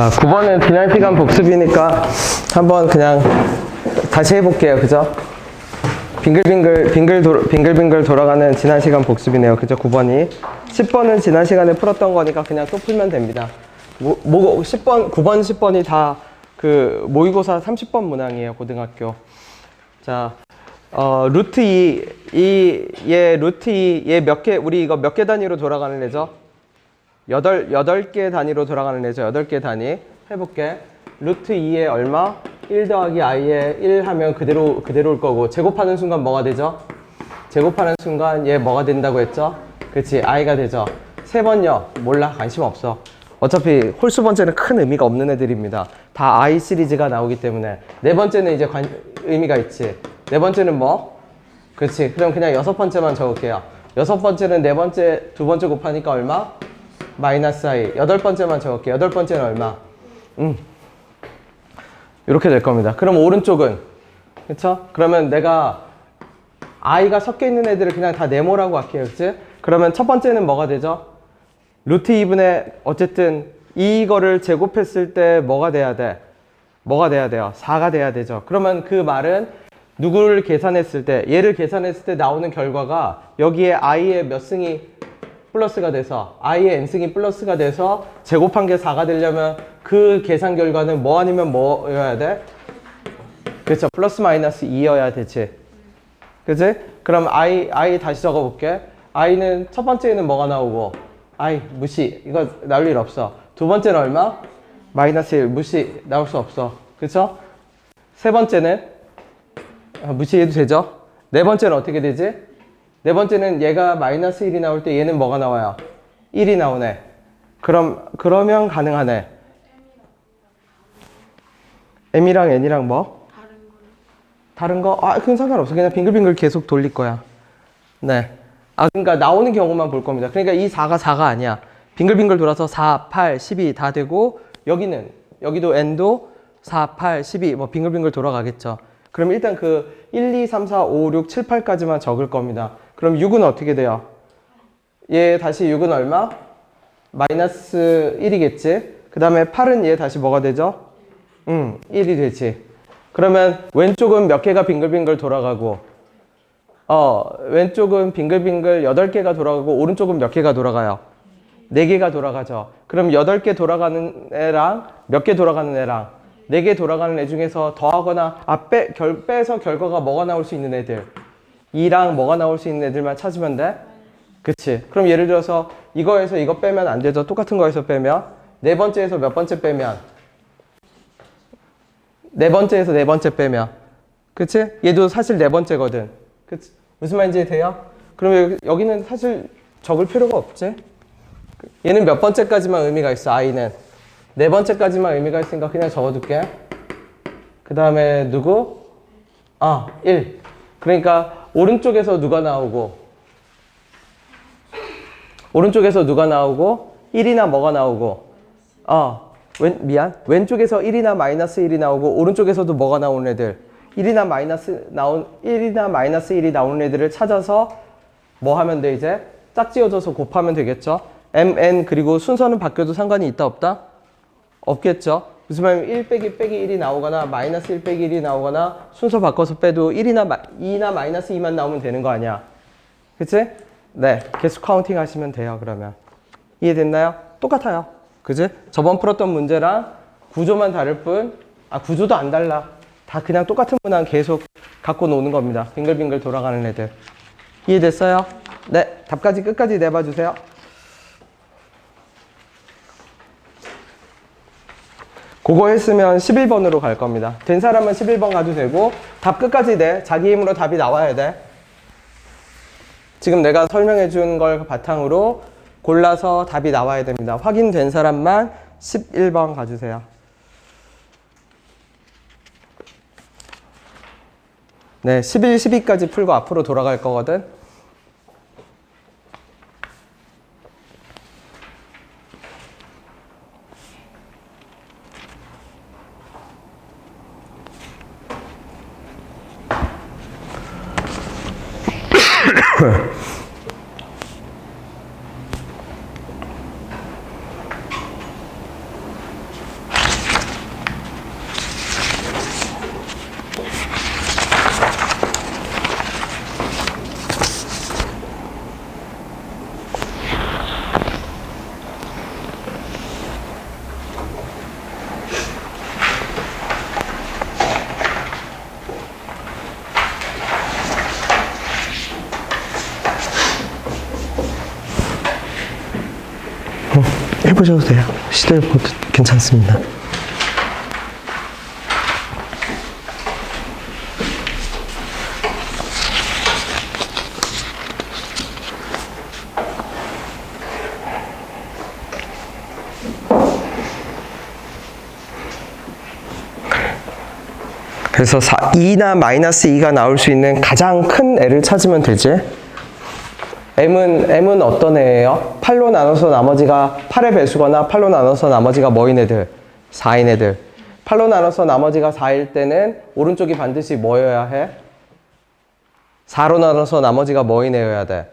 자, 9번은 지난 시간 복습이니까 한번 그냥 다시 해볼게요. 그죠? 빙글빙글 돌아가는 지난 시간 복습이네요. 그죠? 9번이. 10번은 지난 시간에 풀었던 거니까 그냥 또 풀면 됩니다. 10번, 9번, 10번이 다 그 모의고사 30번 문항이에요. 고등학교. 자, 루트 2, 루트 2, 얘 몇 개, 우리 이거 몇 개 단위로 돌아가는 애죠? 8개 단위로 돌아가는 애죠. 8개 단위. 해볼게. 루트 2에 얼마? 1 더하기 i에 1 하면 그대로일 거고, 제곱하는 순간 뭐가 되죠? 제곱하는 순간 얘 뭐가 된다고 했죠? 그치, i가 되죠. 세 번요. 몰라. 관심 없어. 어차피 홀수 번째는 큰 의미가 없는 애들입니다. 다 i 시리즈가 나오기 때문에. 네 번째는 이제 의미가 있지. 네 번째는 뭐? 그렇지. 그럼 그냥 여섯 번째만 적을게요. 여섯 번째는 네 번째, 두 번째 곱하니까 얼마? 마이너스 i. 여덟 번째만 적을게요. 여덟 번째는 얼마? 이렇게 될 겁니다. 그럼 오른쪽은? 그쵸? 그러면 내가 i가 섞여 있는 애들을 그냥 다 네모라고 할게요. 그치? 그러면 첫 번째는 뭐가 되죠? 루트 2분의 어쨌든 이거를 제곱했을 때 뭐가 돼야 돼? 뭐가 돼야 돼요? 4가 돼야 되죠. 그러면 그 말은 누구를 계산했을 때, 얘를 계산했을 때 나오는 결과가 여기에 i의 몇 승이 플러스가 돼서 i의 n승이 플러스가 돼서 제곱한 게 4가 되려면 그 계산 결과는 뭐 아니면 뭐여야 돼? 그렇죠. 플러스 마이너스 2여야 되지. 그치? 그럼 i 다시 적어볼게. i는 첫 번째에는 뭐가 나오고 i 무시. 이거 나올 일 없어. 두 번째는 얼마? 마이너스 1 무시. 나올 수 없어. 그쵸? 세 번째는 무시해도 되죠? 네 번째는 어떻게 되지? 네 번째는 얘가 마이너스 1이 나올 때 얘는 뭐가 나와요? 1이 나오네. 그러면 가능하네. m이랑 n이랑 뭐? 다른 거? 그건 상관없어. 그냥 빙글빙글 계속 돌릴 거야. 네. 그러니까 나오는 경우만 볼 겁니다. 그러니까 이 4가 4가 아니야. 빙글빙글 돌아서 4, 8, 12 다 되고, 여기도 n도 4, 8, 12 뭐 빙글빙글 돌아가겠죠. 그럼 일단 그 1, 2, 3, 4, 5, 6, 7, 8까지만 적을 겁니다. 그럼 6은 어떻게 돼요? 얘 다시 6은 얼마? 마이너스 1이겠지? 그 다음에 8은 얘 다시 뭐가 되죠? 1이 되지. 그러면 왼쪽은 몇 개가 빙글빙글 돌아가고, 왼쪽은 빙글빙글 8개가 돌아가고, 오른쪽은 몇 개가 돌아가요? 4개가 돌아가죠. 그럼 8개 돌아가는 애랑 몇 개 돌아가는 애랑 4개 돌아가는 애 중에서 더하거나 빼서 결과가 뭐가 나올 수 있는 애들, 2랑 뭐가 나올 수 있는 애들만 찾으면 돼? 그치? 그럼 예를 들어서 이거에서 이거 빼면 안 되죠. 똑같은 거에서 빼면 네 번째에서 몇 번째 빼면 네 번째에서 네 번째 빼면, 그치? 얘도 사실 네 번째거든. 그치? 무슨 말인지 돼요? 그럼 여기는 사실 적을 필요가 없지? 얘는 몇 번째까지만 의미가 있어, i는. 네 번째까지만 의미가 있으니까 그냥 적어둘게. 그 다음에 누구? 1. 그러니까 오른쪽에서 누가 나오고, 오른쪽에서 누가 나오고, 1이나 뭐가 나오고, 왼쪽에서 1이나 마이너스 1이 나오고, 오른쪽에서도 뭐가 나오는 애들, 1이나 마이너스 1이 나오는 애들을 찾아서 뭐 하면 돼, 이제? 짝지어져서 곱하면 되겠죠? m, n, 그리고 순서는 바뀌어도 상관이 있다, 없다? 없겠죠? 무슨 말이면 1 빼기 1이 나오거나, 마이너스 1 빼기 1이 나오거나, 순서 바꿔서 빼도 2나 마이너스 2만 나오면 되는 거 아니야? 그치? 네. 개수 카운팅 하시면 돼요, 그러면. 이해됐나요? 똑같아요. 그치? 저번 풀었던 문제랑 구조만 다를 뿐, 구조도 안 달라. 다 그냥 똑같은 문항 계속 갖고 노는 겁니다. 빙글빙글 돌아가는 애들. 이해됐어요? 네. 답까지 끝까지 내봐 주세요. 그거 했으면 11번으로 갈 겁니다. 된 사람은 11번 가도 되고, 답 끝까지 내. 자기 힘으로 답이 나와야 돼. 지금 내가 설명해 준 걸 바탕으로 골라서 답이 나와야 됩니다. 확인된 사람만 11번 가주세요. 네, 11, 12까지 풀고 앞으로 돌아갈 거거든. 해보셔도 돼요. 시도해봐도 괜찮습니다. 그래서 2나 마이너스 2가 나올 수 있는 가장 큰 애를 찾으면 되지. m은 어떤 애예요? 8로 나눠서 나머지가 8의 배수거나 8로 나눠서 나머지가 뭐인 애들? 4인 애들. 8로 나눠서 나머지가 4일 때는 오른쪽이 반드시 뭐여야 해? 4로 나눠서 나머지가 뭐인 애여야 돼?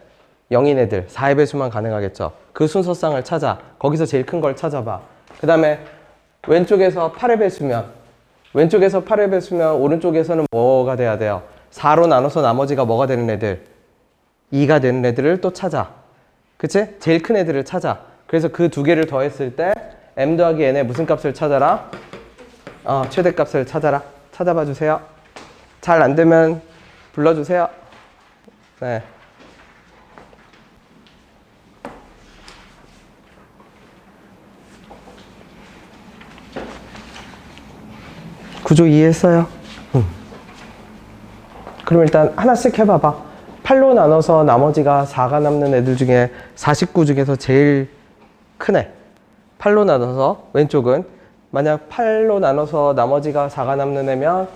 0인 애들. 4의 배수만 가능하겠죠. 그 순서상을 찾아. 거기서 제일 큰 걸 찾아봐. 그 다음에 왼쪽에서 8의 배수면 오른쪽에서는 뭐가 돼야 돼요? 4로 나눠서 나머지가 뭐가 되는 애들? 2가 되는 애들을 또 찾아. 그치? 제일 큰 애들을 찾아. 그래서 그 두 개를 더했을 때 m 더하기 n의 무슨 값을 찾아라? 최대값을 찾아라. 찾아봐 주세요. 잘 안 되면 불러주세요. 네. 구조 이해했어요? 그럼 일단 하나씩 해봐봐. 8로 나눠서 나머지가 4가 남는 애들 중에 49 중에서 제일 큰 애. 8로 나눠서 왼쪽은 만약 8로 나눠서 나머지가 4가 남는 애면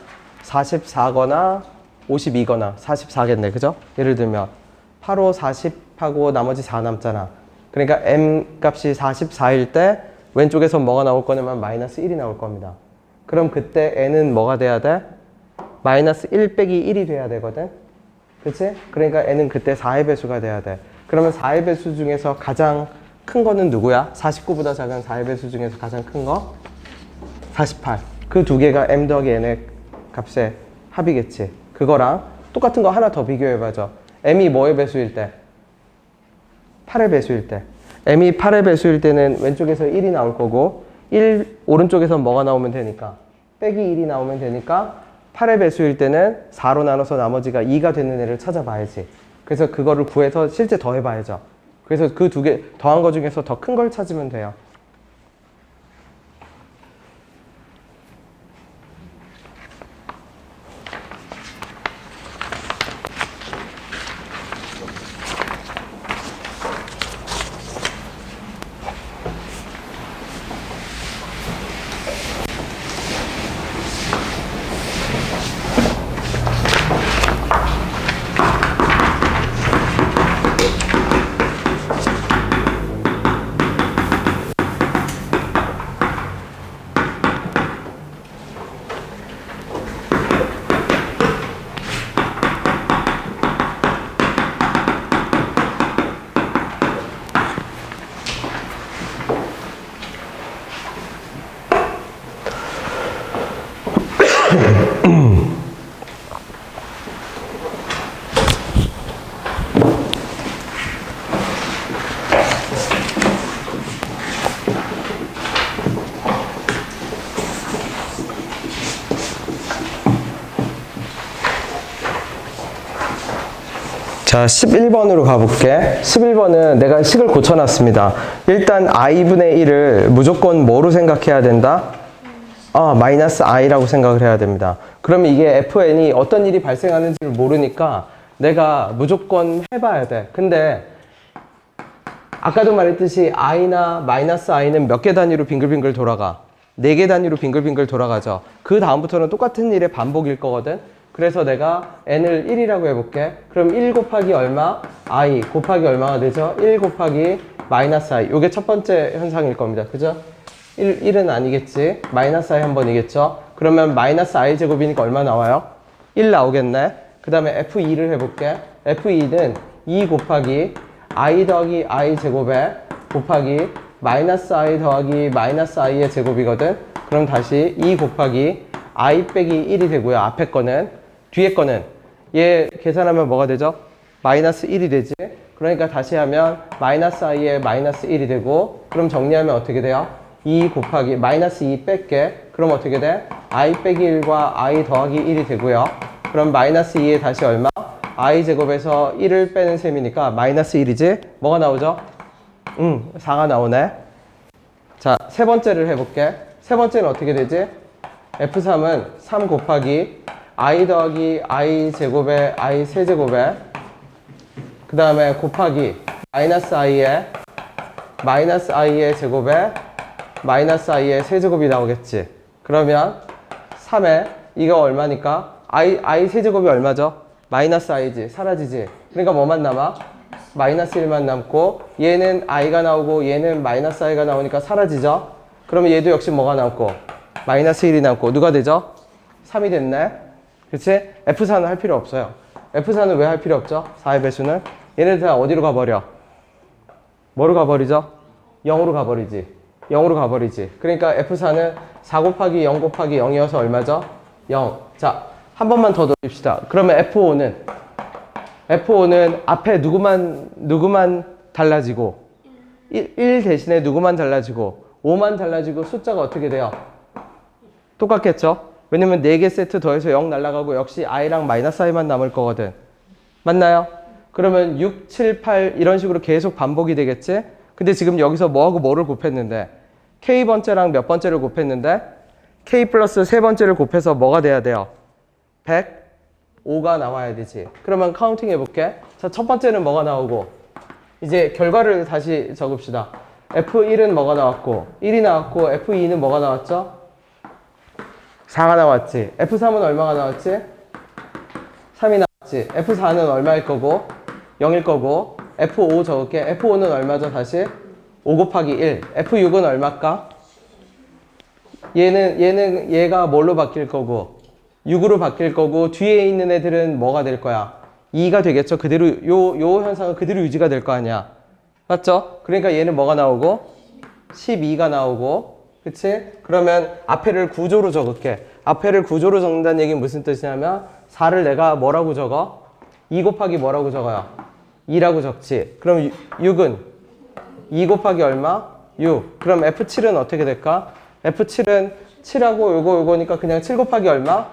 44거나 52거나 44겠네. 그죠? 예를 들면 8호 40하고 나머지 4 남잖아. 그러니까 m 값이 44일 때 왼쪽에서 뭐가 나올 거냐면 마이너스 1이 나올 겁니다. 그럼 그때 n은 뭐가 돼야 돼? 마이너스 1 빼기 1이 돼야 되거든. 그치? 그러니까 n은 그때 4의 배수가 돼야 돼. 그러면 4의 배수 중에서 가장 큰 거는 누구야? 49보다 작은 4의 배수 중에서 가장 큰 거? 48. 그 두 개가 m 더하기 n의 값의 합이겠지. 그거랑 똑같은 거 하나 더 비교해봐죠. m이 뭐의 배수일 때? 8의 배수일 때. m이 8의 배수일 때는 왼쪽에서 1이 나올 거고 1 오른쪽에서 뭐가 나오면 되니까? 빼기 1이 나오면 되니까 8의 배수일 때는 4로 나눠서 나머지가 2가 되는 애를 찾아봐야지. 그래서 그거를 구해서 실제 더해봐야죠. 그래서 그 두 개 더한 거 중에서 더 큰 걸 찾으면 돼요. 자, 11번으로 가볼게. 11번은 내가 식을 고쳐놨습니다. 일단 i분의 1을 무조건 뭐로 생각해야 된다? 마이너스 i라고 생각을 해야 됩니다. 그러면 이게 fn이 어떤 일이 발생하는지를 모르니까 내가 무조건 해봐야 돼. 근데 아까도 말했듯이 i나 마이너스 i는 몇 개 단위로 빙글빙글 돌아가? 4개 단위로 빙글빙글 돌아가죠. 그 다음부터는 똑같은 일의 반복일 거거든. 그래서 내가 n을 1이라고 해볼게. 그럼 1 곱하기 얼마? i 곱하기 얼마가 되죠? 1 곱하기 마이너스 i. 요게 첫 번째 현상일 겁니다. 그죠? 1은 아니겠지. 마이너스 i 한 번이겠죠. 그러면 마이너스 i 제곱이니까 얼마 나와요? 1 나오겠네. 그 다음에 f2를 해볼게. f2는 2 곱하기 i 더하기 i 제곱에 곱하기 마이너스 i 더하기 마이너스 i의 제곱이거든. 그럼 다시 2 곱하기 i 빼기 1이 되고요. 앞에 거는. 뒤에 거는 얘 계산하면 뭐가 되죠? 마이너스 1이 되지. 그러니까 다시 하면 마이너스 i에 마이너스 1이 되고, 그럼 정리하면 어떻게 돼요? 2 곱하기 마이너스 2 뺄게. 그럼 어떻게 돼? i 빼기 1과 i 더하기 1이 되고요. 그럼 마이너스 2에 다시 얼마? i 제곱에서 1을 빼는 셈이니까 마이너스 1이지? 뭐가 나오죠? 4가 나오네. 자, 세 번째를 해볼게. 세 번째는 어떻게 되지? F3은 3 곱하기 i 더하기 i 제곱에 i 세제곱에 그 다음에 곱하기 마이너스 i의 제곱에 마이너스 i의 세제곱이 나오겠지. 그러면 3에 이거 얼마니까? i 세제곱이 얼마죠? 마이너스 i지. 사라지지. 그러니까 뭐만 남아? 마이너스 1만 남고 얘는 i가 나오고 얘는 마이너스 i가 나오니까 사라지죠? 그러면 얘도 역시 뭐가 남고? 마이너스 1이 남고 누가 되죠? 3이 됐네. 그치? F4는 할 필요 없어요. F4는 왜 할 필요 없죠? 4의 배수는? 얘네들 다 어디로 가버려? 뭐로 가버리죠? 0으로 가버리지. 0으로 가버리지. 그러니까 F4는 4 곱하기 0 곱하기 0이어서 얼마죠? 0. 자, 한 번만 더 돌립시다. 그러면 F5는 앞에 누구만 달라지고 1 대신에 누구만 달라지고 5만 달라지고 숫자가 어떻게 돼요? 똑같겠죠? 왜냐면 4개 세트 더해서 0 날라가고 역시 i랑 마이너스 i만 남을 거거든. 맞나요? 그러면 6, 7, 8 이런 식으로 계속 반복이 되겠지? 근데 지금 여기서 뭐하고 뭐를 곱했는데 K번째랑 몇 번째를 곱했는데 K 플러스 세 번째를 곱해서 뭐가 돼야 돼요? 105가 나와야 되지. 그러면 카운팅 해볼게. 자, 첫 번째는 뭐가 나오고 이제 결과를 다시 적읍시다. F1은 뭐가 나왔고 1이 나왔고 F2는 뭐가 나왔죠? 4가 나왔지. F3은 얼마가 나왔지? 3이 나왔지. F4는 얼마일 거고? 0일 거고. F5 적을게. F5는 얼마죠? 다시 5 곱하기 1. F6은 얼마일까? 얘가 뭘로 바뀔 거고 6으로 바뀔 거고 뒤에 있는 애들은 뭐가 될 거야? 2가 되겠죠. 그대로 요 현상은 그대로 유지가 될 거 아니야. 맞죠? 그러니까 얘는 뭐가 나오고 12가 나오고 그치? 그러면 앞에를 구조로 적을게. 앞에를 구조로 적는다는 얘기는 무슨 뜻이냐면 4를 내가 뭐라고 적어? 2 곱하기 뭐라고 적어요? 2라고 적지. 그럼 6은 2 곱하기 얼마? 6. 그럼 F7은 어떻게 될까? F7은 7하고 요거니까 그냥 7 곱하기 얼마?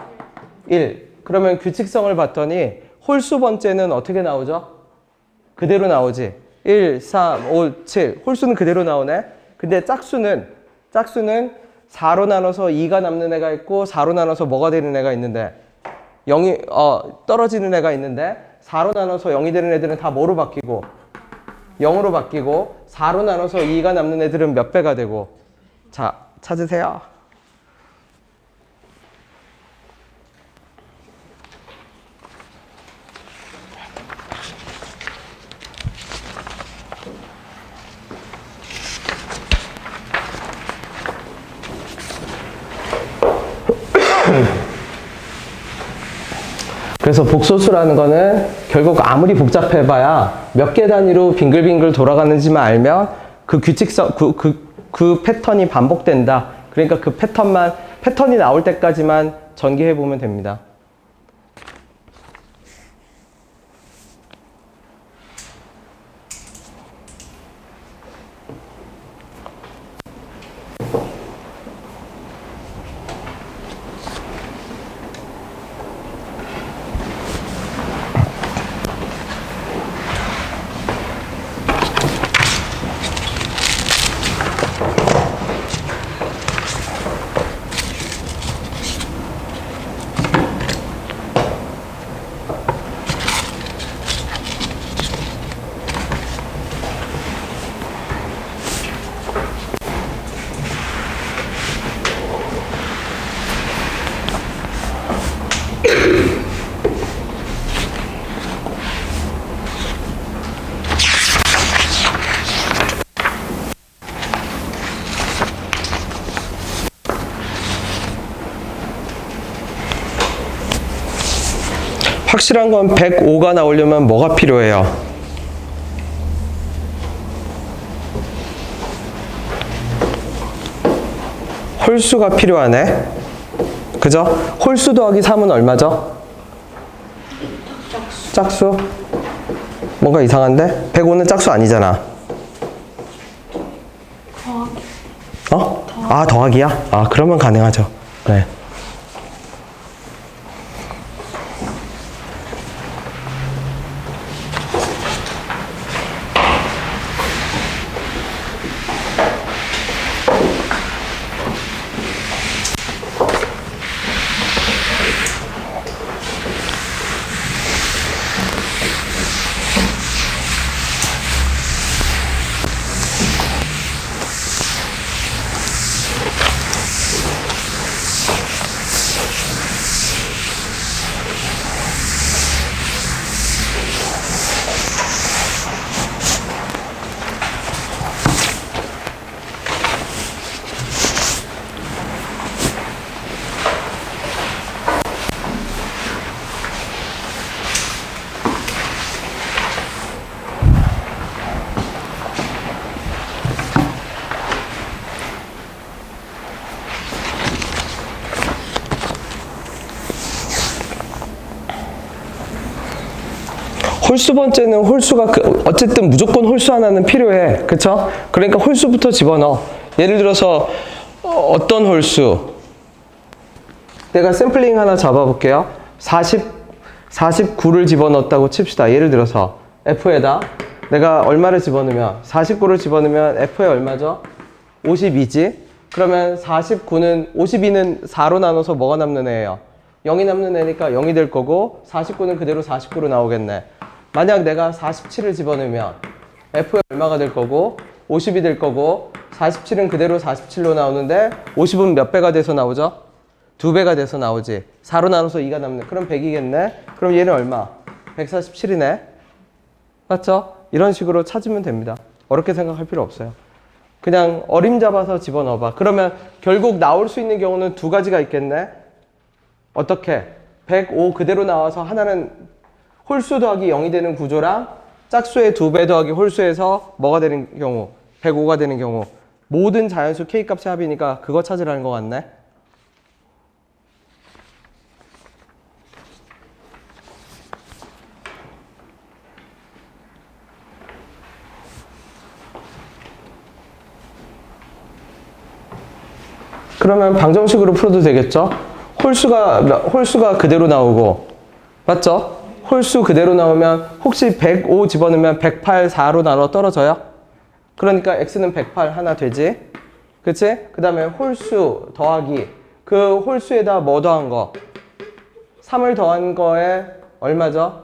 1. 그러면 규칙성을 봤더니 홀수 번째는 어떻게 나오죠? 그대로 나오지. 1, 3, 5, 7. 홀수는 그대로 나오네. 근데 짝수는 4로 나눠서 2가 남는 애가 있고 4로 나눠서 뭐가 되는 애가 있는데 0이 떨어지는 애가 있는데 4로 나눠서 0이 되는 애들은 다 뭐로 바뀌고 0으로 바뀌고 4로 나눠서 2가 남는 애들은 몇 배가 되고 자, 찾으세요. 그래서 복소수라는 거는 결국 아무리 복잡해봐야 몇 개 단위로 빙글빙글 돌아가는지만 알면 그 규칙성, 그 패턴이 반복된다. 그러니까 그 패턴이 나올 때까지만 전개해보면 됩니다. 확실한 건 105가 나오려면 뭐가 필요해요? 홀수가 필요하네. 그죠? 홀수 더하기 3은 얼마죠? 짝수? 뭔가 이상한데? 105는 짝수 아니잖아. 어? 아, 더하기야? 아, 그러면 가능하죠. 네. 홀수 번째는 홀수가 어쨌든 무조건 홀수 하나는 필요해. 그쵸? 그러니까 홀수부터 집어넣어. 예를 들어서 어떤 홀수? 내가 샘플링 하나 잡아볼게요. 49를 집어넣었다고 칩시다. 예를 들어서 F에다 내가 얼마를 집어넣으면 49를 집어넣으면 F에 얼마죠? 52지? 그러면 52는 4로 나눠서 뭐가 남는 애예요? 0이 남는 애니까 0이 될 거고 49는 그대로 49로 나오겠네. 만약 내가 47을 집어넣으면 F에 얼마가 될 거고 50이 될 거고 47은 그대로 47로 나오는데 50은 몇 배가 돼서 나오죠? 2배가 돼서 나오지. 4로 나눠서 2가 남네. 그럼 100이겠네. 그럼 얘는 얼마? 147이네. 맞죠? 이런 식으로 찾으면 됩니다. 어렵게 생각할 필요 없어요. 그냥 어림잡아서 집어넣어봐. 그러면 결국 나올 수 있는 경우는 두 가지가 있겠네. 어떻게? 105 그대로 나와서 하나는 홀수 더하기 0이 되는 구조랑 짝수의 2배 더하기 홀수에서 뭐가 되는 경우? 105가 되는 경우. 모든 자연수 K값의 합이니까 그거 찾으라는 것 같네. 그러면 방정식으로 풀어도 되겠죠? 홀수가 그대로 나오고, 맞죠? 홀수 그대로 나오면 혹시 105 집어넣으면 108, 4로 나눠 떨어져요? 그러니까 x는 108 하나 되지? 그치? 그 다음에 홀수 더하기, 그 홀수에다 뭐 더한 거? 3을 더한 거에 얼마죠?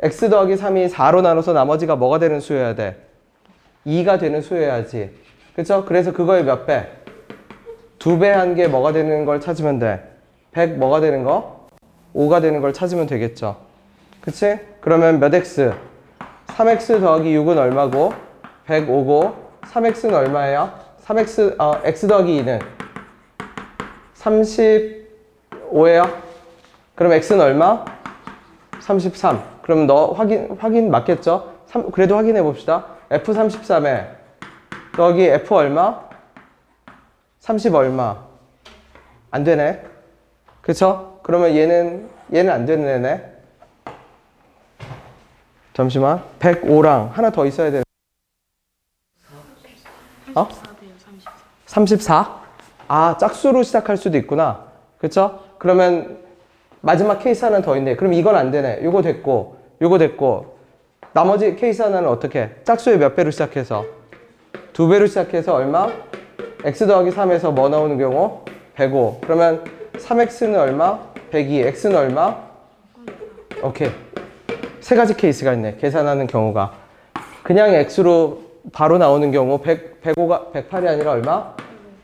x 더하기 3이 4로 나눠서 나머지가 뭐가 되는 수여야 돼? 2가 되는 수여야지. 그쵸? 그래서 그거의 몇 배? 2배 한 게 뭐가 되는 걸 찾으면 돼. 100 뭐가 되는 거? 5가 되는 걸 찾으면 되겠죠. 그치? 그러면 몇 x? 3x 더하기 6은 얼마고? 105고 3x는 얼마예요? x 더하기 2는 35예요? 그럼 x는 얼마? 33. 그럼 너 확인 맞겠죠? 그래도 확인해 봅시다. f33에 더하기 f 얼마? 30 얼마? 안 되네. 그쵸? 그러면 얘는 안 되는 애네. 잠시만. 105랑 하나 더 있어야 되는. 34? 아, 짝수로 시작할 수도 있구나. 그쵸? 그러면 마지막 케이스 하나 더 있네. 그럼 이건 안 되네. 요거 됐고. 나머지 케이스 하나는 어떻게? 짝수의 몇 배로 시작해서? 2배로 시작해서 얼마? x 더하기 3에서 뭐 나오는 경우? 105. 그러면 3x는 얼마? 102. x는 얼마? 오케이. 세 가지 케이스가 있네. 계산하는 경우가. 그냥 x로 바로 나오는 경우 105가 108이 아니라 얼마?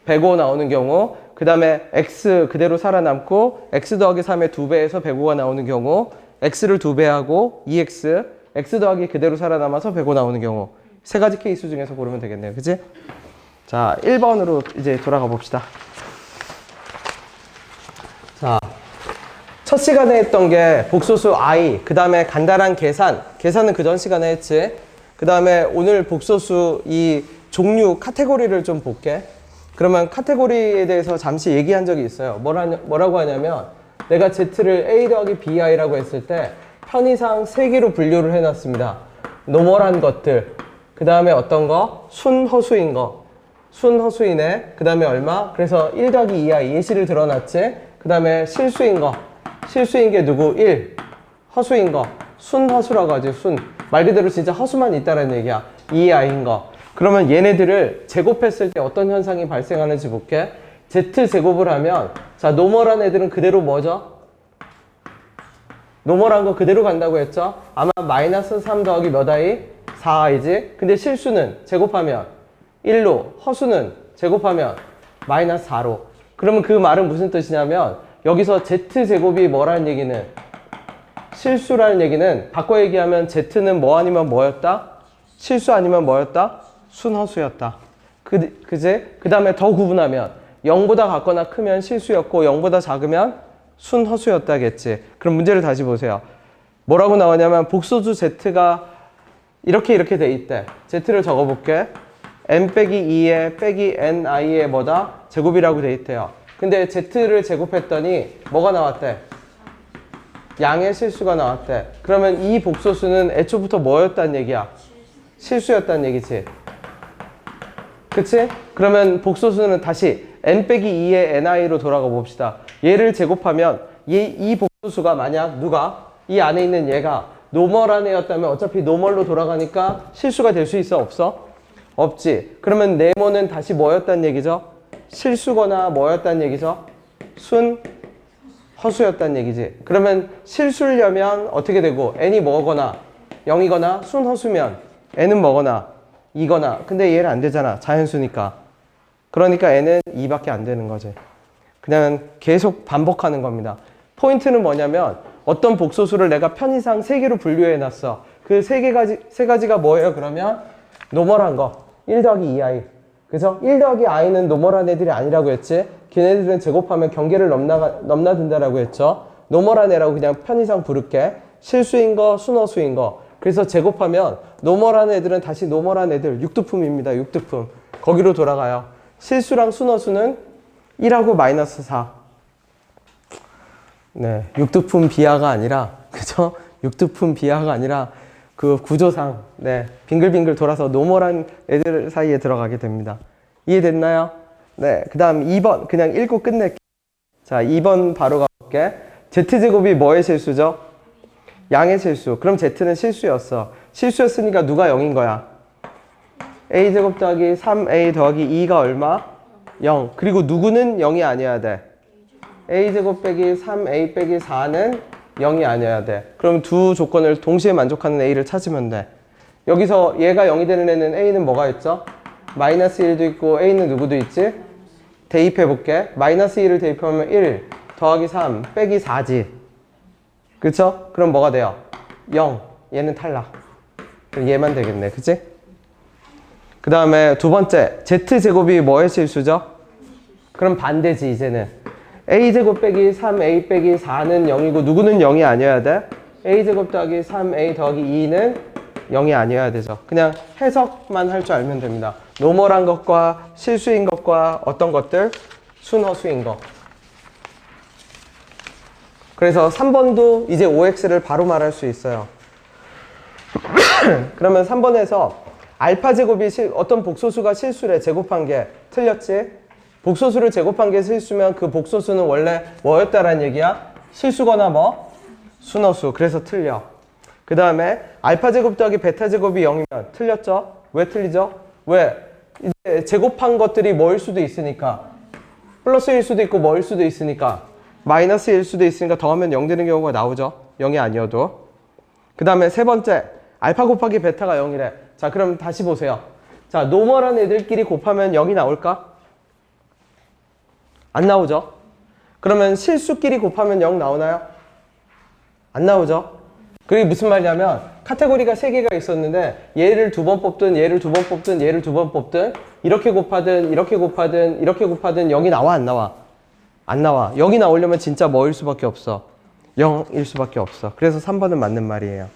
105 나오는 경우. 그 다음에 x 그대로 살아남고 x 더하기 3의 2배에서 105가 나오는 경우. x를 2배하고 2x x 더하기 그대로 살아남아서 105 나오는 경우. 세 가지 케이스 중에서 고르면 되겠네요. 그치? 자, 1번으로 이제 돌아가 봅시다. 자, 첫 시간에 했던 게 복소수 i, 그 다음에 간단한 계산은 그 전 시간에 했지. 그 다음에 오늘 복소수 이 종류 카테고리를 좀 볼게. 그러면 카테고리에 대해서 잠시 얘기한 적이 있어요. 뭐라고 하냐면 내가 z를 a 더하기 bi라고 했을 때 편의상 3개로 분류를 해놨습니다. 노멀한 것들, 그 다음에 어떤 거? 순허수인 거. 순허수이네. 그 다음에 얼마? 그래서 1 더하기 2i 예시를 들어놨지. 그 다음에 실수인 거. 실수인 게 누구? 1. 허수인 거. 순허수라고 하지. 말 그대로 진짜 허수만 있다는 얘기야. 2i인 거. 그러면 얘네들을 제곱했을 때 어떤 현상이 발생하는지 볼게. z제곱을 하면 자, 노멀한 애들은 그대로 뭐죠? 노멀한 거 그대로 간다고 했죠? 아마 마이너스 3 더하기 몇 i? 4i지? 근데 실수는 제곱하면 1로, 허수는 제곱하면 마이너스 4로. 그러면 그 말은 무슨 뜻이냐면 여기서 z제곱이 뭐라는 얘기는 실수라는 얘기는 바꿔 얘기하면 z는 뭐 아니면 뭐였다? 실수 아니면 뭐였다? 순허수였다. 그지? 그 다음에 더 구분하면 0보다 같거나 크면 실수였고 0보다 작으면 순허수였다겠지. 그럼 문제를 다시 보세요. 뭐라고 나오냐면 복소수 z가 이렇게 돼 있대. z를 적어볼게. n-2에 빼기 ni의 뭐다? 제곱이라고 돼 있대요. 근데 z를 제곱했더니 뭐가 나왔대? 양의 실수가 나왔대. 그러면 이 복소수는 애초부터 뭐였단 얘기야? 실수였단 얘기지. 그치? 그러면 복소수는 다시 n-2의 ni로 돌아가 봅시다. 얘를 제곱하면 이 복소수가 만약 누가? 이 안에 있는 얘가 노멀한 애였다면 어차피 노멀로 돌아가니까 실수가 될 수 있어? 없어? 없지. 그러면 네모는 다시 뭐였단 얘기죠? 실수거나 뭐였단 얘기죠? 순 허수였단 얘기지. 그러면 실수려면 어떻게 되고 n이 뭐거나 0이거나 순 허수면 n은 뭐거나 2거나. 근데 얘는 안 되잖아. 자연수니까. 그러니까 n은 2밖에 안 되는 거지. 그냥 계속 반복하는 겁니다. 포인트는 뭐냐면 어떤 복소수를 내가 편의상 3개로 분류해 놨어. 그 세 가지가 뭐예요? 그러면 노멀한 거 1 더하기 2i. 그죠? 1 더하기 i는 노멀한 애들이 아니라고 했지. 걔네들은 제곱하면 경계를 넘나든다라고 했죠. 노멀한 애라고 그냥 편의상 부를게. 실수인 거, 순허수인 거. 그래서 제곱하면 노멀한 애들은 다시 노멀한 애들, 육두품입니다. 육두품. 거기로 돌아가요. 실수랑 순허수는 1하고 마이너스 4. 네, 육두품 비하가 아니라, 그죠? 육두품 비하가 아니라 그 구조상, 네, 빙글빙글 돌아서 노멀한 애들 사이에 들어가게 됩니다. 이해됐나요? 네, 그 다음 2번 그냥 읽고 끝낼게요. 자, 2번 바로 가볼게. z제곱이 뭐의 실수죠? 양의 실수. 그럼 z는 실수였어. 실수였으니까 누가 0인 거야? a제곱 더하기 3a 더하기 2가 얼마? 0. 그리고 누구는 0이 아니어야 돼? a제곱 빼기 3a 빼기 4는 0이 아니어야 돼. 그럼 두 조건을 동시에 만족하는 a를 찾으면 돼. 여기서 얘가 0이 되는 애는 a는 뭐가 있죠? 마이너스 1도 있고 a는 누구도 있지? 대입해 볼게. 마이너스 1을 대입하면 1 더하기 3 빼기 4지. 그쵸? 그럼 뭐가 돼요? 0. 얘는 탈락. 그럼 얘만 되겠네. 그치? 그 다음에 두 번째 z제곱이 뭐의 실수죠? 그럼 반대지 이제는. a제곱 빼기 3a 빼기 4는 0이고 누구는 0이 아니어야 돼? a제곱 더하기 3a 더하기 2는 0이 아니어야 되죠. 그냥 해석만 할 줄 알면 됩니다. 노멀한 것과 실수인 것과 어떤 것들? 순허수인 것. 그래서 3번도 이제 OX를 바로 말할 수 있어요. 그러면 3번에서 알파 제곱이 어떤 복소수가 실수래. 제곱한 게 틀렸지? 복소수를 제곱한 게 실수면 그 복소수는 원래 뭐였다라는 얘기야? 실수거나 뭐? 순허수. 그래서 틀려. 그 다음에 알파 제곱 더하기 베타 제곱이 0이면 틀렸죠? 왜 틀리죠? 왜? 이제 제곱한 것들이 뭐일 수도 있으니까. 플러스일 수도 있고 뭐일 수도 있으니까. 마이너스일 수도 있으니까 더하면 0 되는 경우가 나오죠. 0이 아니어도. 그 다음에 세 번째. 알파 곱하기 베타가 0이래. 자, 그럼 다시 보세요. 자, 노멀한 애들끼리 곱하면 0이 나올까? 안 나오죠? 그러면 실수끼리 곱하면 0 나오나요? 안 나오죠? 그게 무슨 말이냐면 카테고리가 3개가 있었는데 얘를 2번 뽑든 얘를 2번 뽑든 얘를 2번 뽑든 이렇게 곱하든 이렇게 곱하든 이렇게 곱하든 0이 나와 안 나와? 안 나와. 0이 나오려면 진짜 뭐일 수밖에 없어? 0일 수밖에 없어. 그래서 3번은 맞는 말이에요.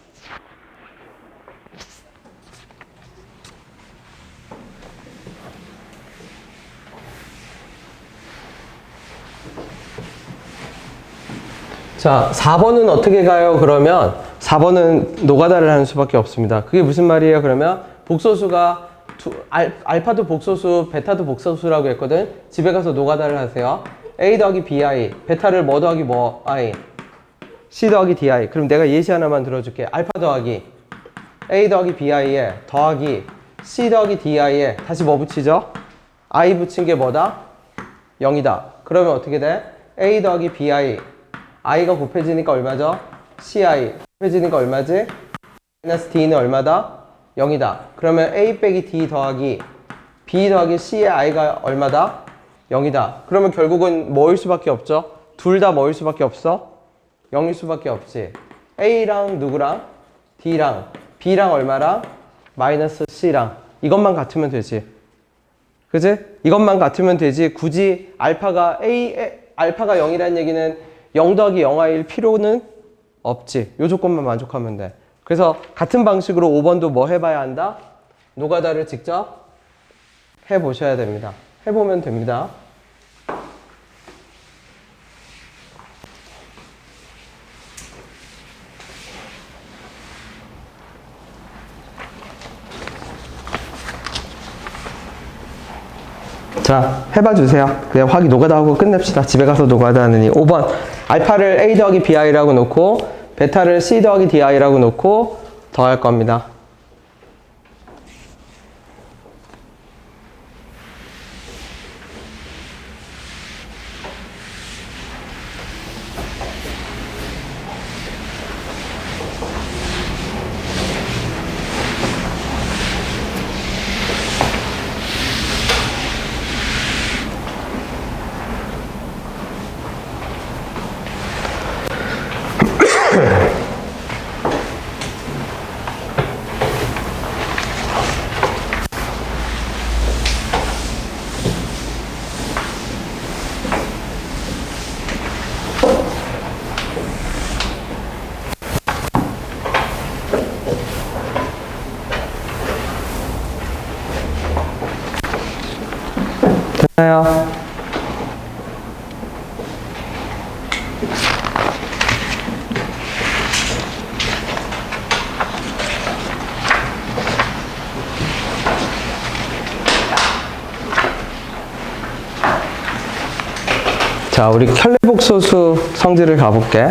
자, 4번은 어떻게 가요? 그러면 4번은 노가다를 하는 수밖에 없습니다. 그게 무슨 말이에요? 그러면 복소수가 알파도 복소수, 베타도 복소수라고 했거든. 집에 가서 노가다를 하세요. a 더하기 bi, 베타를 뭐 더하기 뭐 i, c 더하기 di. 그럼 내가 예시 하나만 들어줄게. 알파 더하기 a 더하기 bi에 더하기 c 더하기 di에 다시 뭐 붙이죠? i 붙인 게 뭐다? 0이다. 그러면 어떻게 돼? a 더하기 bi, i가 곱해지니까 얼마죠? ci 곱해지니까 얼마지? 마이너스 d는 얼마다? 0이다. 그러면 a 빼기 d 더하기 b 더하기 c의 i가 얼마다? 0이다. 그러면 결국은 뭐일 수밖에 없죠? 둘 다 뭐일 수밖에 없어? 0일 수밖에 없지. a랑 누구랑? d랑 b랑 얼마랑? 마이너스 c랑. 이것만 같으면 되지. 그지? 이것만 같으면 되지. 굳이 알파가 0이라는 얘기는 0 더하기 0i일 필요는 없지. 이 조건만 만족하면 돼. 그래서 같은 방식으로 5번도 뭐 해봐야 한다? 노가다를 직접 해보셔야 됩니다. 해보면 됩니다. 자, 해봐 주세요. 그냥 화기 노가다 하고 끝냅시다. 집에 가서 노가다 하느니. 5번. 알파를 A 더하기 BI라고 놓고, 베타를 C 더하기 DI라고 놓고, 더할 겁니다. 됐나요? 자, 우리 켤레복소수 성질을 가볼게.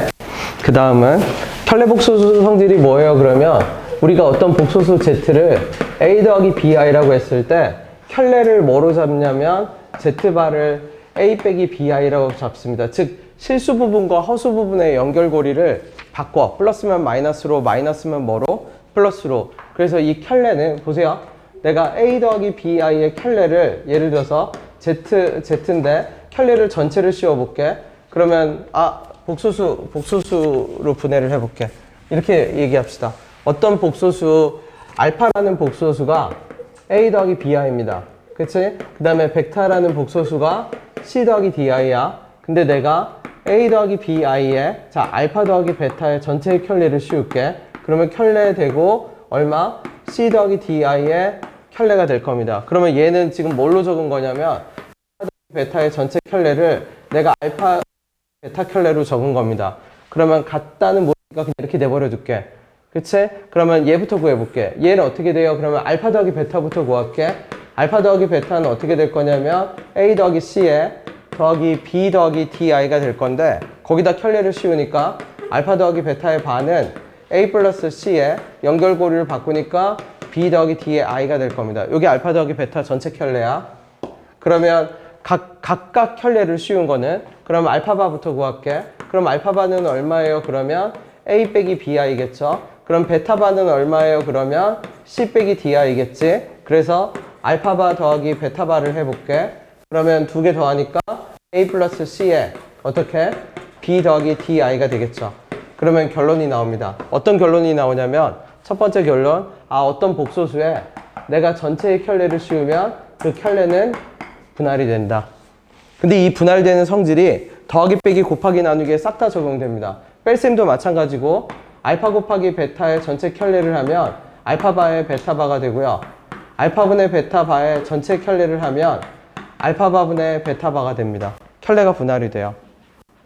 그 다음은 켤레복소수 성질이 뭐예요? 그러면 우리가 어떤 복소수 Z를 A 더하기 BI라고 했을 때 켤레를 뭐로 잡냐면 Z바를 A 빼기 BI라고 잡습니다. 즉 실수 부분과 허수 부분의 연결고리를 바꿔. 플러스면 마이너스로, 마이너스면 뭐로? 플러스로. 그래서 이 켤레는 보세요. 내가 A 더하기 BI의 켤레를 예를 들어서 Z인데 켤레를 전체를 씌워볼게. 그러면 복소수로 분해를 해볼게. 이렇게 얘기합시다. 어떤 복소수, 알파라는 복소수가 A 더하기 BI입니다. 그치? 그 다음에 벡터라는 복소수가 C 더하기 DI야. 근데 내가 A 더하기 BI에 자 알파 더하기 베타의 전체의 켤레를 씌울게. 그러면 켤레 되고 얼마? C 더하기 DI의 켤레가 될 겁니다. 그러면 얘는 지금 뭘로 적은 거냐면 베타의 전체 켤레를 내가 알파 베타 켤레로 적은 겁니다. 그러면 같다는 모니까 그냥 이렇게 내버려 둘게. 그치? 그러면 얘부터 구해볼게. 얘는 어떻게 돼요? 그러면 알파 더하기 베타부터 구할게. 알파 더하기 베타는 어떻게 될 거냐면 A 더하기 C에 더하기 B 더하기 DI가 될 건데 거기다 켤레를 씌우니까 알파 더하기 베타의 반은 A 플러스 C에 연결고리를 바꾸니까 B 더하기 D의 I가 될 겁니다. 여기 알파 더하기 베타 전체 켤레야. 그러면 각각 켤레를 씌운 거는 그럼 알파바부터 구할게. 그럼 알파바는 얼마예요? 그러면 A 빼기 BI겠죠. 그럼 베타바는 얼마예요? 그러면 C 빼기 DI겠지. 그래서 알파바 더하기 베타바를 해볼게. 그러면 두 개 더하니까 A 플러스 C에 어떻게? B 더하기 DI가 되겠죠. 그러면 결론이 나옵니다. 어떤 결론이 나오냐면 첫 번째 결론, 어떤 복소수에 내가 전체의 켤레를 씌우면 그 켤레는 분할이 된다. 근데 이 분할되는 성질이 더하기 빼기 곱하기 나누기에 싹 다 적용됩니다. 뺄셈도 마찬가지고 알파 곱하기 베타의 전체 켤레를 하면 알파바의 베타바가 되고요. 알파분의 베타바의 전체 켤레를 하면 알파바분의 베타바가 됩니다. 켤레가 분할이 돼요.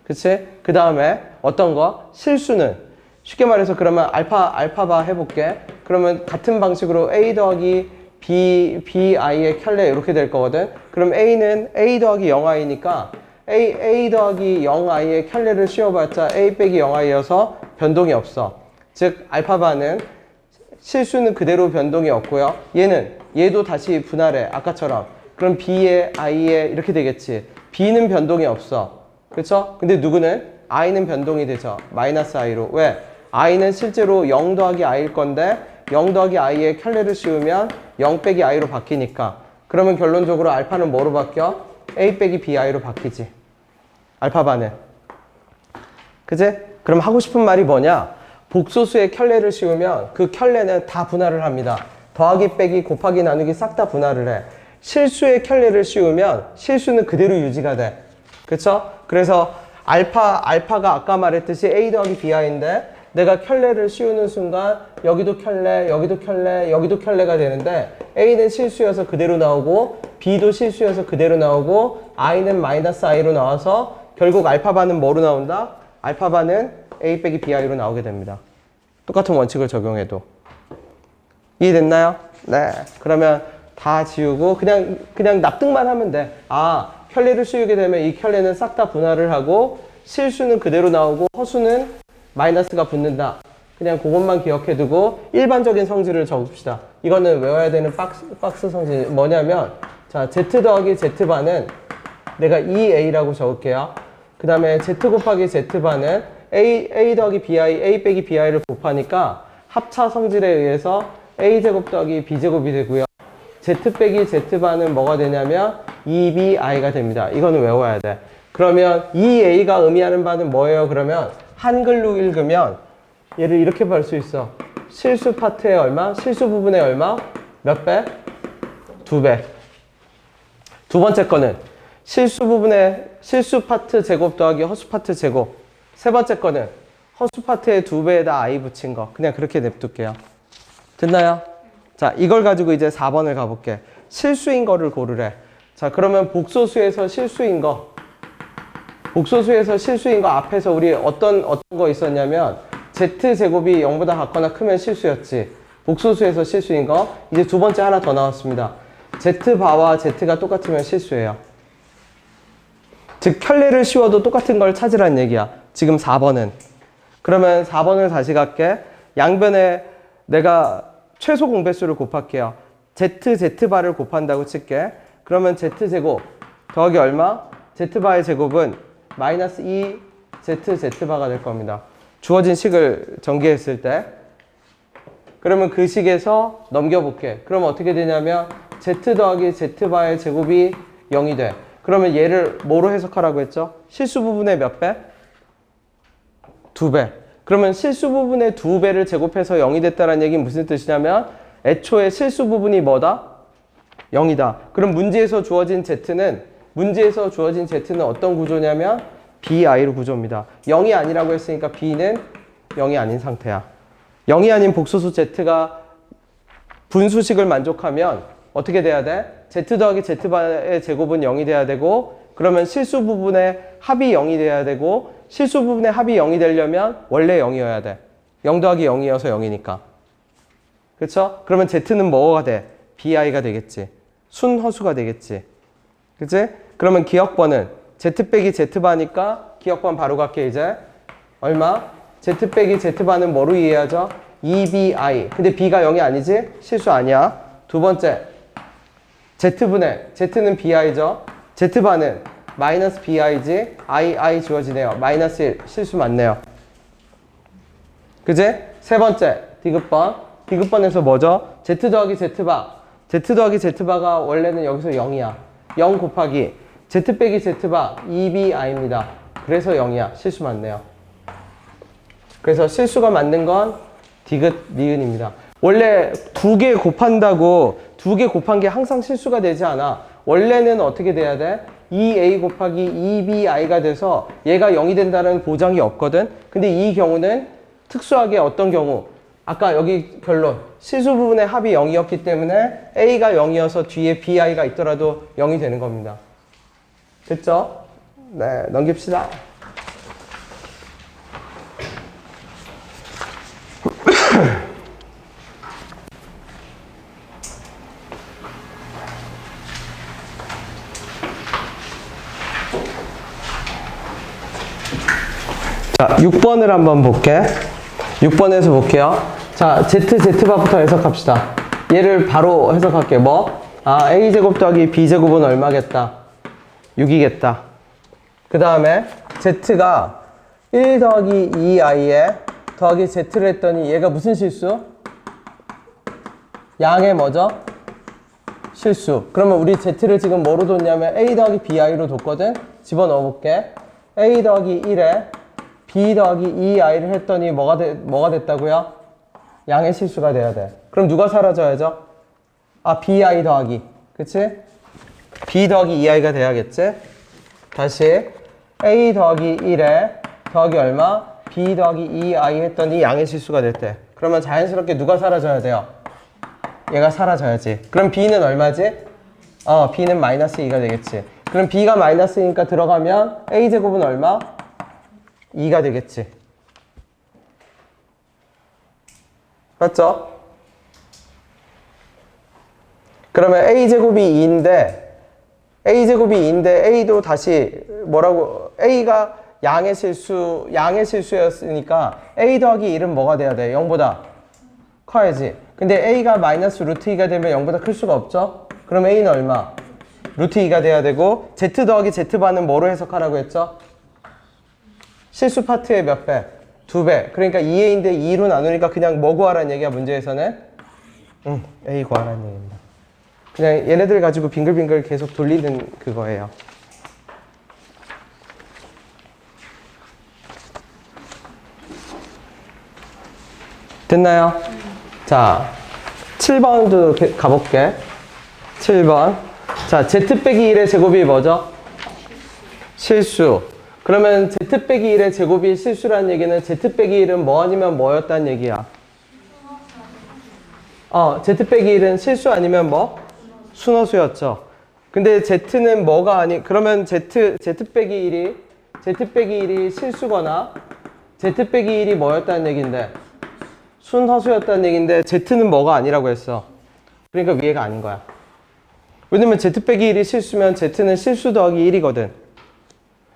그치? 그 다음에 어떤 거? 실수는 쉽게 말해서 그러면 알파바 해볼게. 그러면 같은 방식으로 A 더하기 BI의 켤레 이렇게 될 거거든. 그럼 A는 A 더하기 0i니까 A 더하기 0i의 켤레를 씌워봤자 A 빼기 0i여서 변동이 없어. 즉 알파바는 실수는 그대로 변동이 없고요. 얘도 다시 분할해. 아까처럼. 그럼 B에 I에 이렇게 되겠지. B는 변동이 없어. 그쵸? 근데 누구는? I는 변동이 되죠. 마이너스 I로. 왜? I는 실제로 0 더하기 I일 건데 0 더하기 I에 켤레를 씌우면 0 빼기 I로 바뀌니까. 그러면 결론적으로 알파는 뭐로 바뀌어? A 빼기 BI로 바뀌지. 알파바는. 그치? 그럼 하고 싶은 말이 뭐냐? 복소수의 켤레를 씌우면 그 켤레는 다 분할을 합니다. 더하기 빼기 곱하기 나누기 싹 다 분할을 해. 실수의 켤레를 씌우면 실수는 그대로 유지가 돼. 그쵸? 그래서 알파가 아까 말했듯이 A 더하기 BI인데 내가 켤레를 씌우는 순간 여기도 켤레, 여기도 켤레, 여기도 켤레가 되는데 A는 실수여서 그대로 나오고 B도 실수여서 그대로 나오고 I는 마이너스 I로 나와서 결국 알파바는 뭐로 나온다? 알파바는 A 빼기 BI로 나오게 됩니다. 똑같은 원칙을 적용해도. 이해됐나요? 네. 그러면 다 지우고 그냥 납득만 하면 돼. 아, 켤레를 씌우게 되면 이 켤레는 싹 다 분할을 하고 실수는 그대로 나오고 허수는 마이너스가 붙는다. 그냥 그것만 기억해 두고 일반적인 성질을 적읍시다. 이거는 외워야 되는 박스 성질 뭐냐면, 자, z 더하기 z반은 내가 2a라고 적을게요. 그 다음에 z 곱하기 z반은 a 더하기 bi, a 빼기 bi를 곱하니까 합차 성질에 의해서 a제곱 더하기 b제곱이 되고요. z 빼기 z반은 뭐가 되냐면 2bi가 됩니다. 이거는 외워야 돼. 그러면 2a가 의미하는 바는 뭐예요? 그러면 한글로 읽으면 얘를 이렇게 볼 수 있어. 실수 파트에 얼마? 실수 부분에 얼마? 몇 배? 2배. 두 번째 거는 실수 부분에 실수 파트 제곱 더하기 허수 파트 제곱. 세 번째 거는 허수 파트에 2배에다 i 붙인 거. 그냥 그렇게 냅둘게요. 됐나요? 자, 이걸 가지고 이제 4번을 가볼게. 실수인 거를 고르래. 자, 그러면 복소수에서 실수인 거. 복소수에서 실수인 거 앞에서 우리 어떤 거 있었냐면 z제곱이 0보다 같거나 크면 실수였지. 복소수에서 실수인 거. 이제 두 번째 하나 더 나왔습니다. z바와 z가 똑같으면 실수예요. 즉 켤레를 씌워도 똑같은 걸 찾으라는 얘기야. 지금 4번은. 그러면 4번을 다시 갈게. 양변에 내가 최소 공배수를 곱할게요. z바를 곱한다고 칠게. 그러면 z제곱 더하기 얼마? z바의 제곱은 마이너스 2z바가 될 겁니다. 주어진 식을 전개했을 때. 그러면 그 식에서 넘겨볼게. 그럼 어떻게 되냐면 z 더하기 z바의 제곱이 0이 돼. 그러면 얘를 뭐로 해석하라고 했죠? 실수 부분의 몇 배? 2배. 그러면 실수 부분의 2배를 제곱해서 0이 됐다는 얘기는 무슨 뜻이냐면 애초에 실수 부분이 뭐다? 0이다. 그럼 문제에서 주어진 z는 어떤 구조냐면 bi로 구조입니다. 0이 아니라고 했으니까 b는 0이 아닌 상태야. 0이 아닌 복소수 z가 분수식을 만족하면 어떻게 돼야 돼? z 더하기 z바의 제곱은 0이 돼야 되고, 그러면 실수 부분의 합이 0이 돼야 되고, 실수 부분의 합이 0이 되려면 원래 0이어야 돼. 0 더하기 0이어서 0이니까. 그쵸? 그러면 z는 뭐가 돼? bi가 되겠지. 순허수가 되겠지. 그치? 그러면 기억번은 z 빼기 z바니까 기억번 바로 갈게 이제. 얼마? z 빼기 z바는 뭐로 이해하죠? 2bi. 근데 b가 0이 아니지? 실수 아니야. 두 번째, z분의, z는 bi죠. z바는 마이너스 bi지. i 지워지네요. 마이너스 1. 실수 맞네요. 그지? 세 번째, 디귿번. 디귿번에서 뭐죠? z 더하기 z바. z 더하기 z바가 원래는 여기서 0이야. 0 곱하기 z 빼기 z바 2bi입니다. 그래서 0이야. 실수 맞네요. 그래서 실수가 맞는 건 디귿, 니은입니다. 원래 2개 곱한다고 2개 곱한 게 항상 실수가 되지 않아. 원래는 어떻게 돼야 돼? 2a 곱하기 2bi가 돼서 얘가 0이 된다는 보장이 없거든. 근데 이 경우는 특수하게 어떤 경우? 아까 여기 결론. 실수 부분의 합이 0이었기 때문에 a가 0이어서 뒤에 bi가 있더라도 0이 되는 겁니다. 됐죠? 네, 넘깁시다. 자, 6번을 한번 볼게. 6번에서 볼게요. 자, z바부터 해석합시다. 얘를 바로 해석할게. 뭐? 아, a제곱 더하기 b제곱은 얼마겠다? 6이겠다. 그 다음에 z가 1 더하기 2i에 더하기 z를 했더니 얘가 무슨 실수? 양의 뭐죠? 실수. 그러면 우리 z를 지금 뭐로 뒀냐면 a 더하기 bi로 뒀거든? 집어넣어 볼게. a 더하기 1에 b 더하기 2i를 했더니 뭐가 됐다고요? 양의 실수가 돼야 돼. 그럼 누가 사라져야죠? 아, bi 더하기. 그치? b 더하기 2i가 돼야겠지? 다시 a 더하기 1에 더하기 얼마? b 더하기 2i 했더니 양의 실수가 됐대. 그러면 자연스럽게 누가 사라져야 돼요? 얘가 사라져야지. 그럼 b는 얼마지? b는 마이너스 2가 되겠지. 그럼 b가 마이너스 2니까 들어가면 a제곱은 얼마? 2가 되겠지. 맞죠? 그러면 a제곱이 2인데 a제곱이 2인데 a도 다시 뭐라고 a가 양의 실수였으니까 a 더하기 1은 뭐가 돼야 돼? 0보다 커야지. 근데 a가 마이너스 루트 2가 되면 0보다 클 수가 없죠? 그럼 a는 얼마? 루트 2가 돼야 되고 z 더하기 z반은 뭐로 해석하라고 했죠? 실수 파트의 몇 배? 2배. 그러니까 2a인데 2로 나누니까 그냥 뭐 구하라는 얘기야 문제에서는? a 구하라는 얘기입니다. 그냥 얘네들 가지고 빙글빙글 계속 돌리는 그거예요. 됐나요? 자, 7번도 가볼게. 7번. 자, z 빼기 1의 제곱이 뭐죠? 실수. 그러면 z 빼기 1의 제곱이 실수라는 얘기는 z 빼기 1은 뭐 아니면 뭐였다는 얘기야? z 빼기 1은 실수 아니면 뭐? 순허수였죠. 근데 z는 뭐가 아니, 그러면 z 빼기 1이 실수거나 z 빼기 1이 뭐였다는 얘기인데? 순허수였다는 얘기인데 z는 뭐가 아니라고 했어. 그러니까 위에가 아닌 거야. 왜냐면 z 빼기 1이 실수면 z는 실수 더하기 1이거든.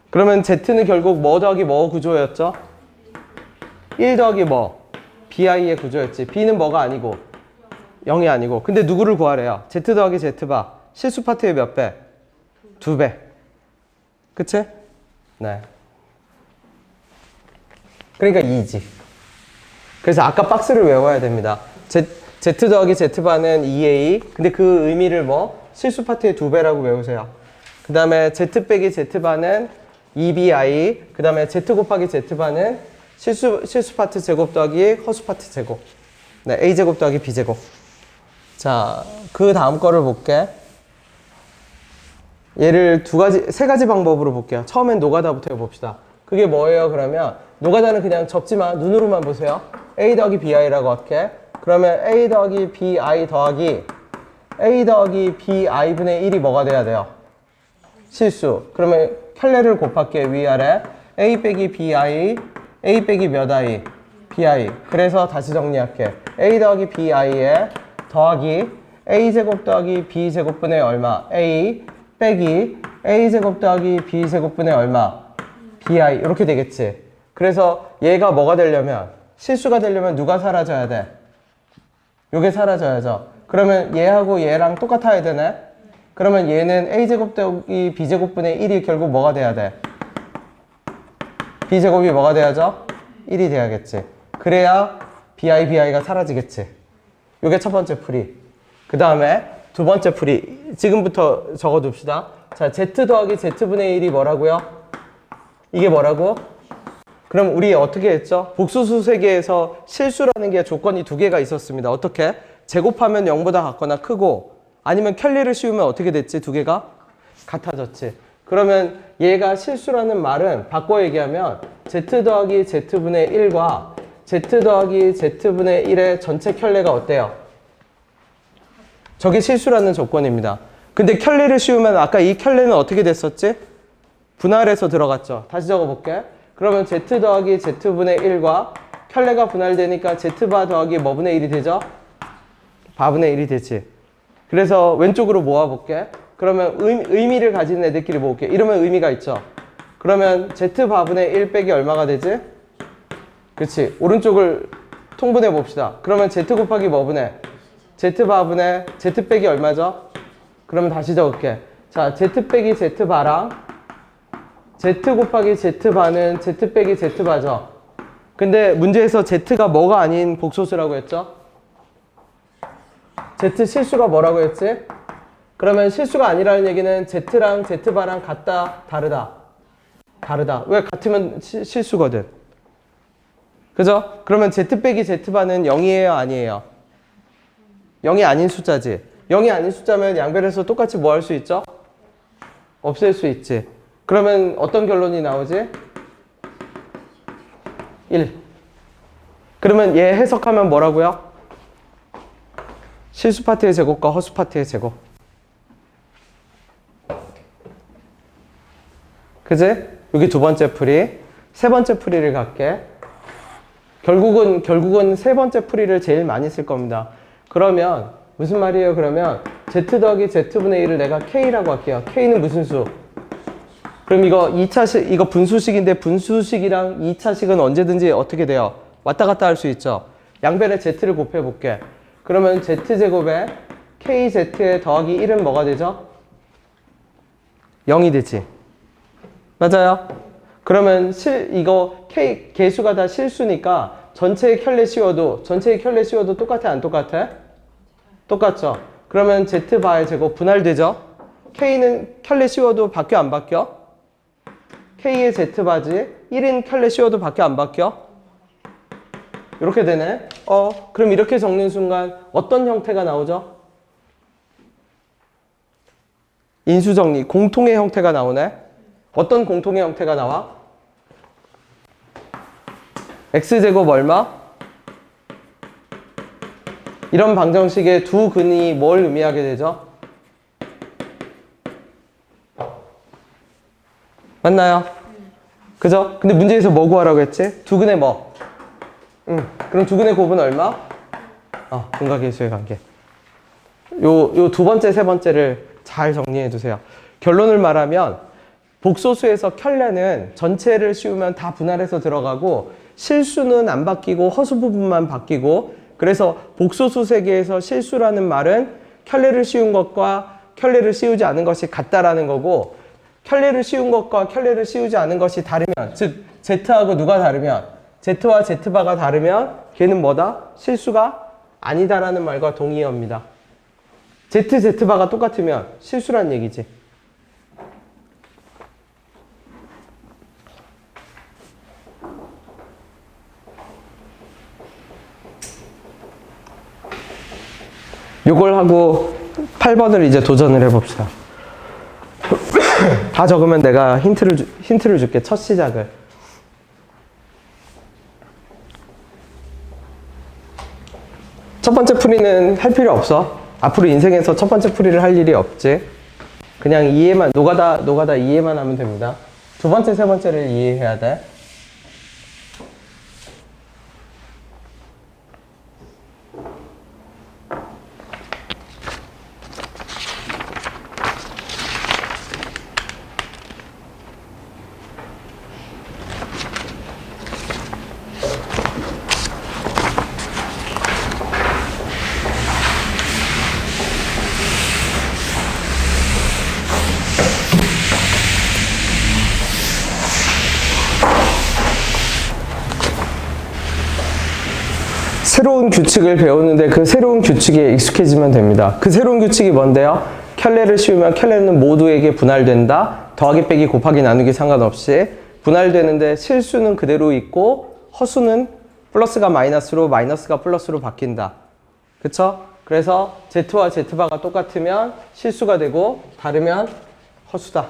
그러면 z는 결국 뭐 더하기 뭐 구조였죠? 1 더하기 뭐? bi의 구조였지. b는 뭐가 아니고 0이 아니고. 근데 누구를 구하래요? z 더하기 z바. 실수 파트의 몇 배? 2배. 그치? 네. 그러니까 2지. 그래서 아까 박스를 외워야 됩니다. z 더하기 z바는 2a. 근데 그 의미를 뭐? 실수 파트의 2배라고 외우세요. 그 다음에 z 빼기 z바는 2bi. 그 다음에 z 곱하기 z바는 실수 파트 제곱 더하기 허수 파트 제곱. 네, a제곱 더하기 b제곱. 자, 그 다음 거를 볼게. 얘를 세 가지 방법으로 볼게요. 처음엔 노가다부터 해봅시다. 그게 뭐예요? 그러면 노가다는 그냥 접지만 눈으로만 보세요. a 더하기 bi라고 할게. 그러면 a 더하기 bi 더하기 a 더하기 bi분의 1이 뭐가 돼야 돼요? 실수. 그러면 켤레를 곱할게. 위아래 a 빼기 bi, a 빼기 몇 i? bi. 그래서 다시 정리할게. a 더하기 bi에 더하기 a제곱 더하기 b제곱분의 얼마? a 빼기 a제곱 더하기 b제곱분의 얼마? bi. 이렇게 되겠지. 그래서 얘가 뭐가 되려면, 실수가 되려면 누가 사라져야 돼? 요게 사라져야죠. 그러면 얘하고 얘랑 똑같아야 되네? 그러면 얘는 a제곱 더하기 b제곱분의 1이 결국 뭐가 돼야 돼? b제곱이 뭐가 돼야죠? 1이 돼야겠지. 그래야 bi가 사라지겠지. 요게 첫 번째 풀이. 그 다음에 두 번째 풀이. 지금부터 적어둡시다. 자, z 더하기 z분의 1이 뭐라고요? 이게 뭐라고? 그럼 우리 어떻게 했죠? 복수수 세계에서 실수라는 게 조건이 두 개가 있었습니다. 어떻게? 제곱하면 0보다 같거나 크고, 아니면 켤레를 씌우면 어떻게 됐지? 두 개가 같아졌지. 그러면 얘가 실수라는 말은 바꿔 얘기하면 z 더하기 z분의 1과 z 더하기 z분의 1의 전체 켤레가 어때요? 저게 실수라는 조건입니다. 근데 켤레를 씌우면 아까 이 켤레는 어떻게 됐었지? 분할해서 들어갔죠. 다시 적어볼게. 그러면 z 더하기 z분의 1과 켤레가 분할되니까 z바 더하기 뭐분의 1이 되죠? 바분의 1이 되지. 그래서 왼쪽으로 모아볼게. 그러면 의미를 가진 애들끼리 모을게. 이러면 의미가 있죠. 그러면 z바분의 1 빼기 얼마가 되지? 그치. 오른쪽을 통분해 봅시다. 그러면 z 곱하기 뭐분의? z바분의 z 빼기 얼마죠? 그러면 다시 적을게. 자, z 빼기 z바랑 z 곱하기 z바는 z 빼기 z바죠. 근데 문제에서 z가 뭐가 아닌 복소수라고 했죠? z 실수가 뭐라고 했지? 그러면 실수가 아니라는 얘기는 z랑 z바랑 같다, 다르다? 다르다. 왜? 같으면 실수거든. 그죠? 그러면 z 빼기 z바는 0이에요? 아니에요? 0이 아닌 숫자지. 0이 아닌 숫자면 양변에서 똑같이 뭐 할 수 있죠? 없앨 수 있지. 그러면 어떤 결론이 나오지? 1. 그러면 얘 해석하면 뭐라고요? 실수 파트의 제곱과 허수 파트의 제곱. 그지? 여기 두 번째 풀이. 세 번째 풀이를 갈게. 결국은 세 번째 풀이를 제일 많이 쓸 겁니다. 그러면 무슨 말이에요? 그러면 Z 더하기 Z분의 1을 내가 K라고 할게요. K는 무슨 수? 그럼 이거 2차식, 이거 분수식인데 분수식이랑 2차식은 언제든지 어떻게 돼요? 왔다 갔다 할 수 있죠. 양변에 Z를 곱해볼게. 그러면 Z제곱에 KZ에 더하기 1은 뭐가 되죠? 0이 되지. 맞아요? 그러면 이거 개수가 다 실수니까 전체의 켤레 씌워도 똑같아, 안 똑같아? 똑같죠? 그러면 Z바의 제곱 분할되죠? K는 켤레 씌워도 바뀌어, 안 바뀌어? K의 Z바지 1인 켤레 씌워도 바뀌어, 안 바뀌어? 이렇게 되네? 그럼 이렇게 적는 순간 어떤 형태가 나오죠? 인수정리, 공통의 형태가 나오네? 어떤 공통의 형태가 나와? X제곱 얼마? 이런 방정식의 두 근이 뭘 의미하게 되죠? 맞나요? 그죠? 근데 문제에서 뭐 구하라고 했지? 두 근의 뭐? 그럼 두 근의 곱은 얼마? 근각계수의 관계. 요 두 번째, 세 번째를 잘 정리해 두세요. 결론을 말하면 복소수에서 켤레는 전체를 씌우면 다 분할해서 들어가고 실수는 안 바뀌고 허수 부분만 바뀌고, 그래서 복소수 세계에서 실수라는 말은 켤레를 씌운 것과 켤레를 씌우지 않은 것이 같다라는 거고, 켤레를 씌운 것과 켤레를 씌우지 않은 것이 다르면, 즉 Z하고 누가 다르면, Z와 Z바가 다르면 걔는 뭐다? 실수가 아니다라는 말과 동의어입니다. Z, Z바가 똑같으면 실수란 얘기지. 요걸 하고 8번을 이제 도전을 해봅시다. 다 적으면 내가 힌트를 줄게. 첫 시작을. 첫 번째 풀이는 할 필요 없어. 앞으로 인생에서 첫 번째 풀이를 할 일이 없지. 그냥 이해만, 노가다 이해만 하면 됩니다. 두 번째, 세 번째를 이해해야 돼. 새로운 규칙을 배우는데 그 새로운 규칙에 익숙해지면 됩니다. 그 새로운 규칙이 뭔데요? 켤레를 씌우면 켤레는 모두에게 분할된다. 더하기 빼기 곱하기 나누기 상관없이 분할되는데 실수는 그대로 있고 허수는 플러스가 마이너스로 마이너스가 플러스로 바뀐다. 그쵸? 그래서 Z와 Z바가 똑같으면 실수가 되고 다르면 허수다.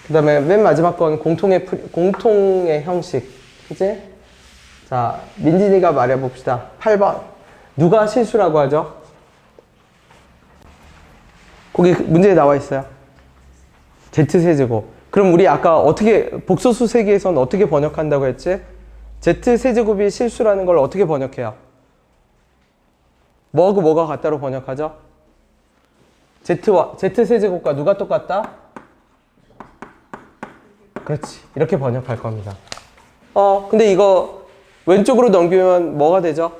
그 다음에 맨 마지막 건 공통의 형식. 그치? 자, 민진이가 말해봅시다. 8번. 누가 실수라고 하죠? 거기 문제에 나와 있어요. Z세제곱. 그럼 우리 아까 복소수 세계에서는 어떻게 번역한다고 했지? Z세제곱이 실수라는 걸 어떻게 번역해요? 뭐하고 뭐가 같다로 번역하죠? Z세제곱과 누가 똑같다? 그렇지. 이렇게 번역할 겁니다. 근데 이거 왼쪽으로 넘기면 뭐가 되죠?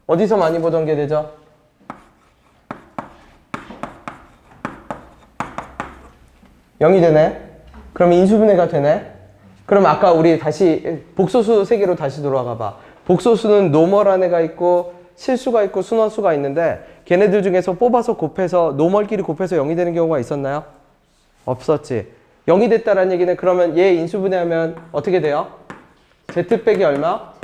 어디서 많이 보던 게 되죠? (0이) 되네. 그럼 인수분해가 되네. 그럼 아까 우리 다시 복소수 세계로 다시 돌아가 봐. 복소수는 노멀한 애가 있고 실수가 있고 순원수가 있는데 걔네들 중에서 뽑아서 곱해서 노멀끼리 곱해서 0이 되는 경우가 있었나요? 없었지. 0이 됐다라는 얘기는 그러면 얘 인수분해하면 어떻게 돼요? Z 빼기 얼마?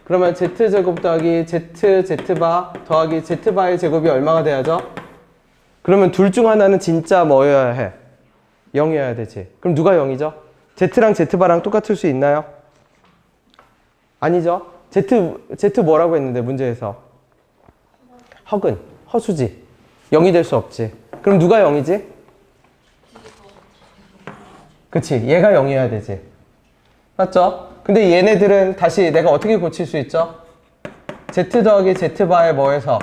그러면 Z제곱 더하기 Z바 더하기 Z바의 제곱이 얼마가 돼야죠? 그러면 둘 중 하나는 진짜 뭐여야 해? 0이어야 되지. 그럼 누가 0이죠? Z랑 Z바랑 똑같을 수 있나요? 아니죠? Z 뭐라고 했는데 문제에서? 허수지. 0이 될 수 없지. 그럼 누가 0이지? 그치, 얘가 0이어야 되지. 맞죠? 근데 얘네들은 다시 내가 어떻게 고칠 수 있죠? Z 더하기 Z바의 뭐에서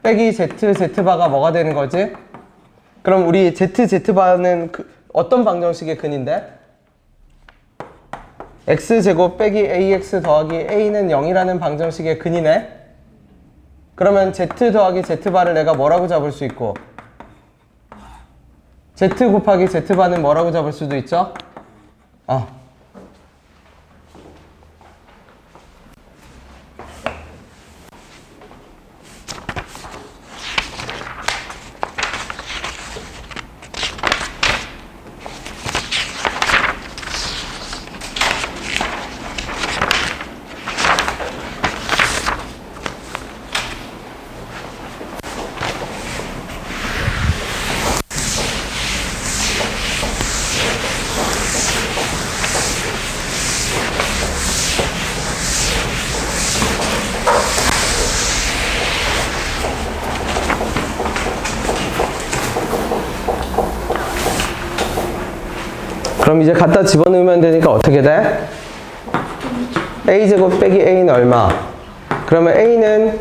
빼기 Z, Z바가 뭐가 되는 거지? 그럼 우리 Z, Z바는 어떤 방정식의 근인데? X제곱 빼기 AX 더하기 A는 0이라는 방정식의 근이네? 그러면 Z 더하기 Z바를 내가 뭐라고 잡을 수 있고 Z 곱하기 Z바는 뭐라고 잡을 수도 있죠? 그럼 이제 갖다 집어넣으면 되니까 어떻게 돼? A제곱 빼기 A는 얼마? 그러면 A는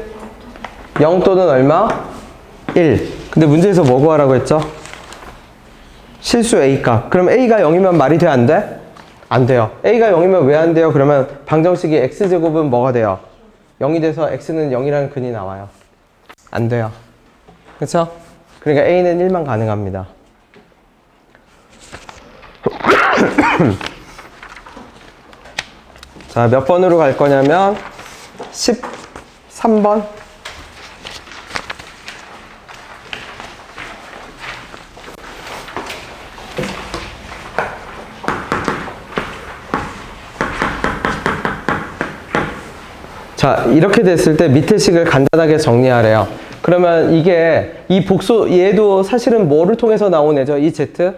0 또는 얼마? 1. 근데 문제에서 뭐 구하라고 했죠? 실수 A 값. 그럼 A가 0이면 말이 돼? 안 돼? 안 돼요. A가 0이면 왜 안 돼요? 그러면 방정식이 X제곱은 뭐가 돼요? 0이 돼서 X는 0이라는 근이 나와요. 안 돼요. 그쵸? 그러니까 A는 1만 가능합니다. 자, 몇 번으로 갈 거냐면 13번. 자, 이렇게 됐을 때 밑에 식을 간단하게 정리하래요. 그러면 이게 이 복수 얘도 사실은 뭐를 통해서 나온 애죠? 이 Z?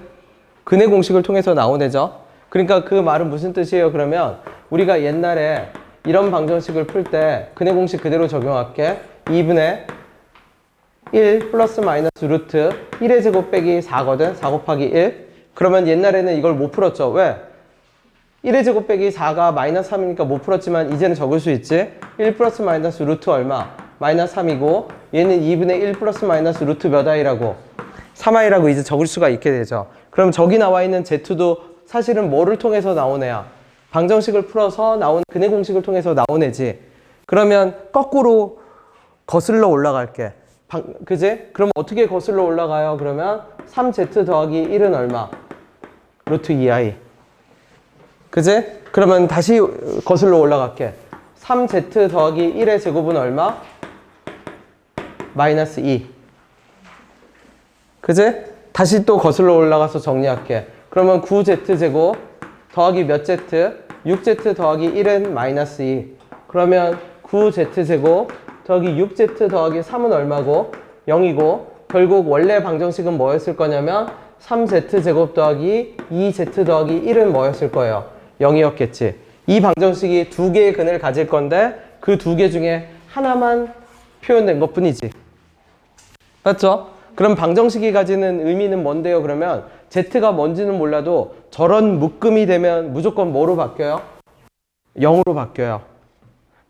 근의 공식을 통해서 나온 애죠. 그러니까 그 말은 무슨 뜻이에요? 그러면 우리가 옛날에 이런 방정식을 풀 때 근의 공식 그대로 적용할게. 2분의 1 플러스 마이너스 루트 1의 제곱 빼기 4거든. 4 곱하기 1. 그러면 옛날에는 이걸 못 풀었죠. 왜? 1의 제곱 빼기 4가 마이너스 3이니까 못 풀었지만 이제는 적을 수 있지. 1 플러스 마이너스 루트 얼마? 마이너스 3이고 얘는 2분의 1 플러스 마이너스 루트 몇 i라고? 3i라고 이제 적을 수가 있게 되죠. 그럼 저기 나와 있는 Z도 사실은 뭐를 통해서 나온 애야? 방정식을 풀어서 나온 근의 공식을 통해서 나온 애지. 그러면 거꾸로 거슬러 올라갈게. 그지? 그럼 어떻게 거슬러 올라가요? 그러면 3Z 더하기 1은 얼마? 루트 2i. 그지? 그러면 다시 거슬러 올라갈게. 3Z 더하기 1의 제곱은 얼마? 마이너스 2. 그지? 다시 또 거슬러 올라가서 정리할게. 그러면 9z제곱 더하기 몇 z? 6z 더하기 1은 마이너스 2. 그러면 9z제곱 더하기 6z 더하기 3은 얼마고? 0이고 결국 원래 방정식은 뭐였을 거냐면 3z제곱 더하기 2z 더하기 1은 뭐였을 거예요? 0이었겠지. 이 방정식이 두 개의 근을 가질 건데 그 두 개 중에 하나만 표현된 것 뿐이지. 맞죠? 그럼 방정식이 가지는 의미는 뭔데요? 그러면 Z가 뭔지는 몰라도 저런 묶음이 되면 무조건 뭐로 바뀌어요? 0으로 바뀌어요.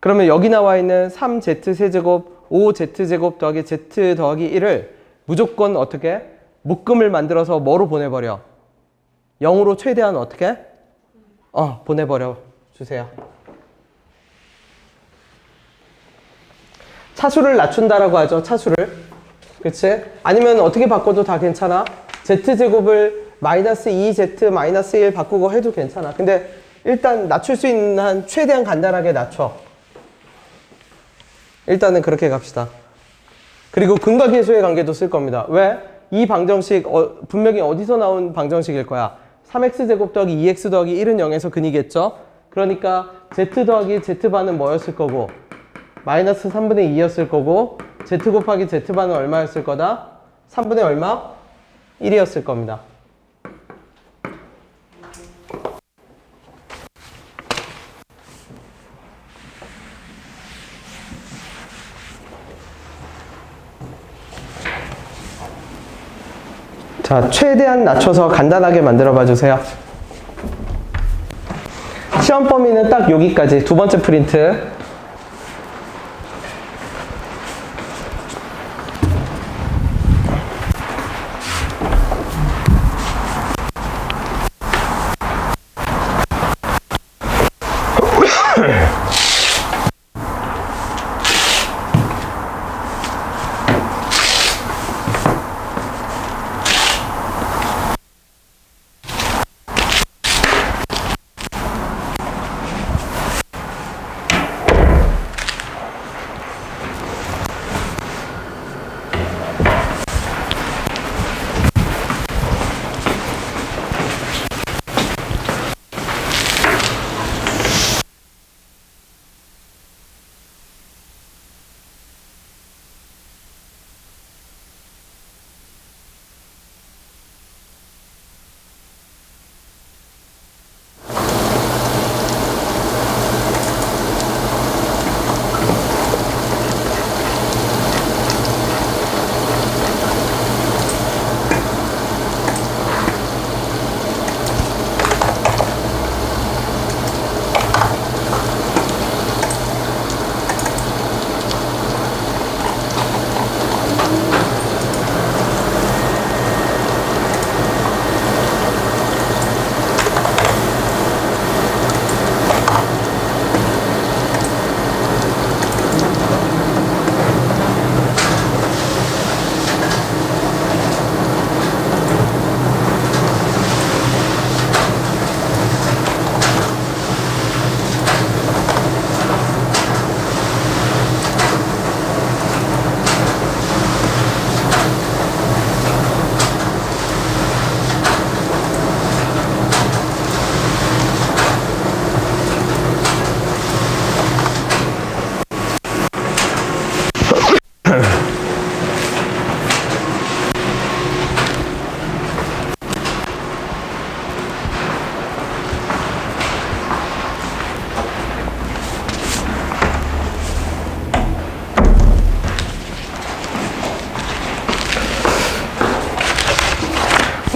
그러면 여기 나와 있는 3Z 세제곱 5Z제곱 더하기 Z 더하기 1을 무조건 어떻게? 묶음을 만들어서 뭐로 보내버려? 0으로 최대한 어떻게? 보내버려 주세요. 차수를 낮춘다라고 하죠. 차수를. 그치? 아니면 어떻게 바꿔도 다 괜찮아. Z제곱을 마이너스 2Z 마이너스 1 바꾸고 해도 괜찮아. 근데 일단 낮출 수 있는 한 최대한 간단하게 낮춰. 일단은 그렇게 갑시다. 그리고 근과 계수의 관계도 쓸 겁니다. 왜? 이 방정식 분명히 어디서 나온 방정식일 거야. 3x제곱 더하기 2x 더하기 1은 0에서 근이겠죠? 그러니까 Z 더하기 Z반은 뭐였을 거고 마이너스 3분의 2였을 거고 Z 곱하기 Z반은 얼마였을 거다? 3분의 얼마? 1이었을 겁니다. 자, 최대한 낮춰서 간단하게 만들어 봐 주세요. 시험 범위는 딱 여기까지. 두 번째 프린트.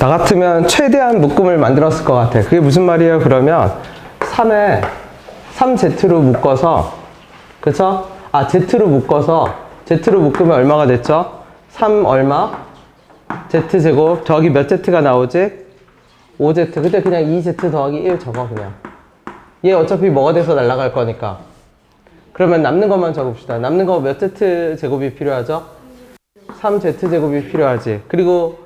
나 같으면 최대한 묶음을 만들었을 것 같아. 그게 무슨 말이에요? 그러면 3에 3Z로 묶어서, 그쵸? 아, Z로 묶으면 얼마가 됐죠? 3 얼마? Z제곱 더하기 몇 Z가 나오지? 5Z. 그때 그냥 2Z 더하기 1 적어, 그냥. 얘 어차피 뭐가 돼서 날아갈 거니까. 그러면 남는 것만 적읍시다. 남는 거 몇 Z제곱이 필요하죠? 3Z제곱이 필요하지. 그리고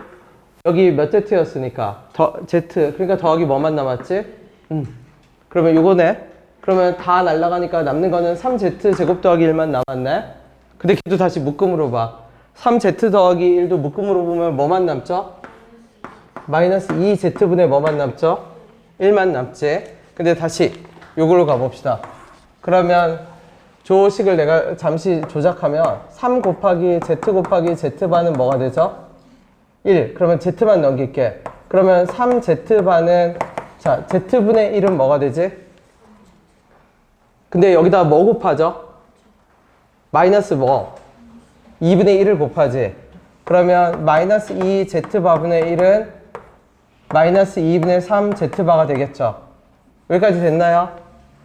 여기 몇 Z였으니까 Z. 그러니까 더하기 뭐만 남았지? 그러면 요거네. 그러면 다 날아가니까 남는 거는 3Z제곱 더하기 1만 남았네. 근데 걔도 다시 묶음으로 봐. 3Z 더하기 1도 묶음으로 보면 뭐만 남죠? 마이너스 2Z분의 뭐만 남죠? 1만 남지. 근데 다시 요걸로 가봅시다. 그러면 조식을 내가 잠시 조작하면 3 곱하기 Z 곱하기 Z반은 뭐가 되죠? 1. 그러면 Z만 넘길게. 그러면 3Z반은, 자, Z분의 1은 뭐가 되지? 근데 여기다 뭐 곱하죠? 마이너스 뭐? 2분의 1을 곱하지. 그러면 마이너스 2Z바분의 1은 마이너스 2분의 3Z바가 되겠죠. 여기까지 됐나요?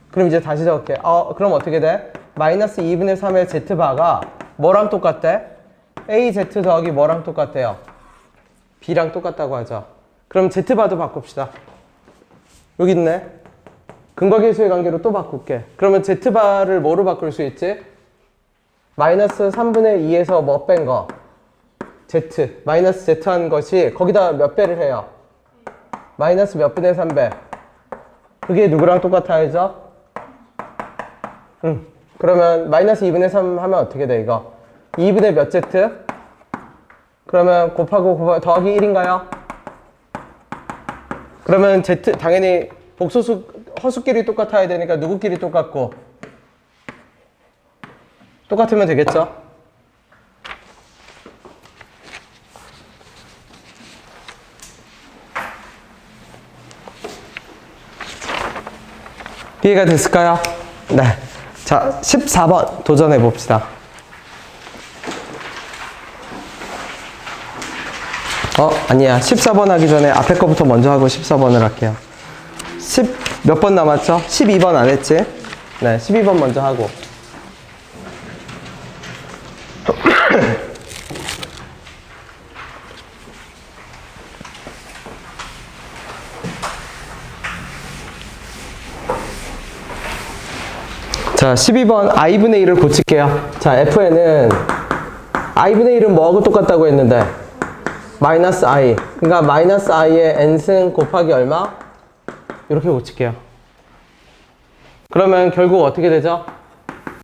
그럼 이제 다시 적을게. 그럼 어떻게 돼? 마이너스 2분의 3의 Z바가 뭐랑 똑같대? AZ 더하기 뭐랑 똑같대요? B랑 똑같다고 하죠. 그럼 Z바도 바꿉시다. 여기 있네. 근과계수의 관계로 또 바꿀게. 그러면 Z바를 뭐로 바꿀 수 있지? 마이너스 3분의 2에서 뭐 뺀 거? Z. 마이너스 Z 한 것이 거기다 몇 배를 해요? 마이너스 몇 분의 3배. 그게 누구랑 똑같아야죠? 그러면 마이너스 2분의 3 하면 어떻게 돼, 이거? 2분의 몇 Z? 그러면 곱하고 더하기 1인가요? 그러면 Z, 당연히 복소수, 허수끼리 똑같아야 되니까 누구끼리 똑같고? 똑같으면 되겠죠? 이해가 됐을까요? 네. 자, 14번 도전해 봅시다. 아니야. 14번 하기 전에 앞에 거부터 먼저 하고 14번을 할게요. 몇 번 남았죠? 12번 안 했지? 네, 12번 먼저 하고. 자, 12번 i분의 1을 고칠게요. 자, fn은 i분의 1은 뭐하고 똑같다고 했는데? 마이너스 i. 그러니까 마이너스 i의 n승 곱하기 얼마? 이렇게 고칠게요. 그러면 결국 어떻게 되죠?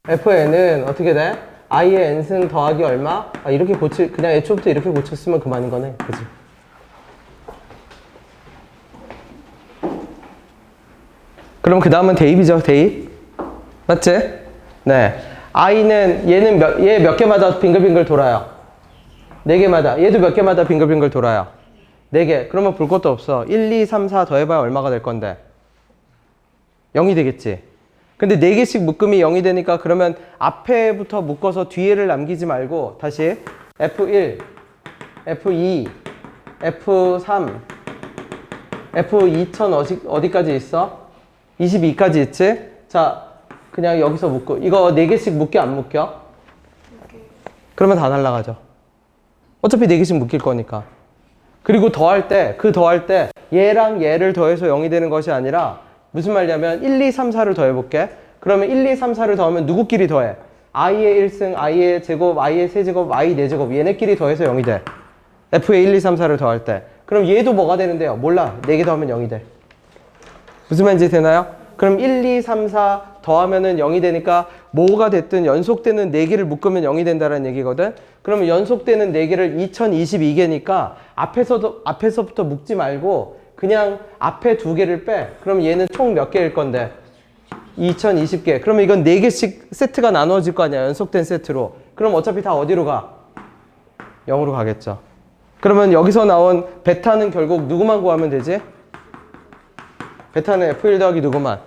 fn은 어떻게 돼? i의 n승 더하기 얼마? 이렇게 그냥 애초부터 이렇게 고쳤으면 그만인 거네. 그치? 그럼 그 다음은 대입이죠, 대입. 맞지? 네. i는, 얘 몇 개마다 빙글빙글 돌아요? 4개마다. 얘도 몇 개마다 빙글빙글 돌아요? 4개. 그러면 볼 것도 없어. 1, 2, 3, 4 더해봐야 얼마가 될 건데? 0이 되겠지? 근데 4개씩 묶음이 0이 되니까 그러면 앞에부터 묶어서 뒤에를 남기지 말고 다시 F1, F2, F3, F2000 어디까지 있어? 22까지 있지? 자, 그냥 여기서 묶고. 이거 4개씩 묶여 안 묶여? 그러면 다 날라가죠. 어차피 4개씩 묶일 거니까. 그리고 더할 때 얘랑 얘를 더해서 0이 되는 것이 아니라 무슨 말이냐면 1, 2, 3, 4를 더해볼게. 그러면 1, 2, 3, 4를 더하면 누구끼리 더해? i의 1승, i의 제곱, i의 세제곱, i 4제곱 얘네끼리 더해서 0이 돼. f의 1, 2, 3, 4를 더할 때. 그럼 얘도 뭐가 되는데요? 몰라. 4개 더하면 0이 돼. 무슨 말인지 되나요? 그럼 1, 2, 3, 4 더하면은 0이 되니까 뭐가 됐든 연속되는 4개를 묶으면 0이 된다는 얘기거든. 그러면 연속되는 4개를 2022개니까 앞에서부터 묶지 말고 그냥 앞에 2개를 빼. 그럼 얘는 총 몇 개일 건데? 2020개. 그러면 이건 4개씩 세트가 나눠질 거 아니야. 연속된 세트로. 그럼 어차피 다 어디로 가? 0으로 가겠죠. 그러면 여기서 나온 베타는 결국 누구만 구하면 되지? 베타는 F1 더하기 누구만?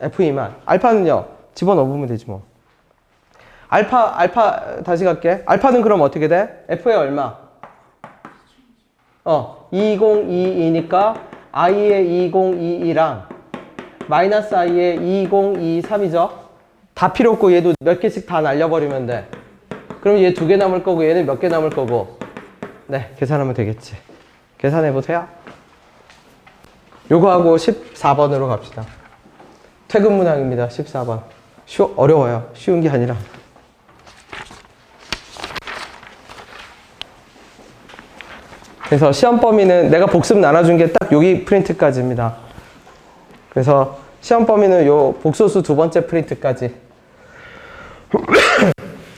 F2만. 알파는요? 집어넣으면 되지 뭐. 알파 다시 갈게. 알파는 그럼 어떻게 돼? F의 얼마? 2022니까 i의 2022랑 마이너스 i의 2023이죠. 다 필요 없고 얘도 몇 개씩 다 날려버리면 돼. 그럼 얘 2개 남을 거고 얘는 몇 개 남을 거고. 네, 계산하면 되겠지. 계산해보세요. 요거 하고 14번으로 갑시다. 퇴근 문항입니다. 14번. 어려워요. 쉬운 게 아니라. 그래서 시험 범위는 내가 복습 나눠준 게 딱 여기 프린트까지입니다. 그래서 시험 범위는 요 복소수 2번째 프린트까지.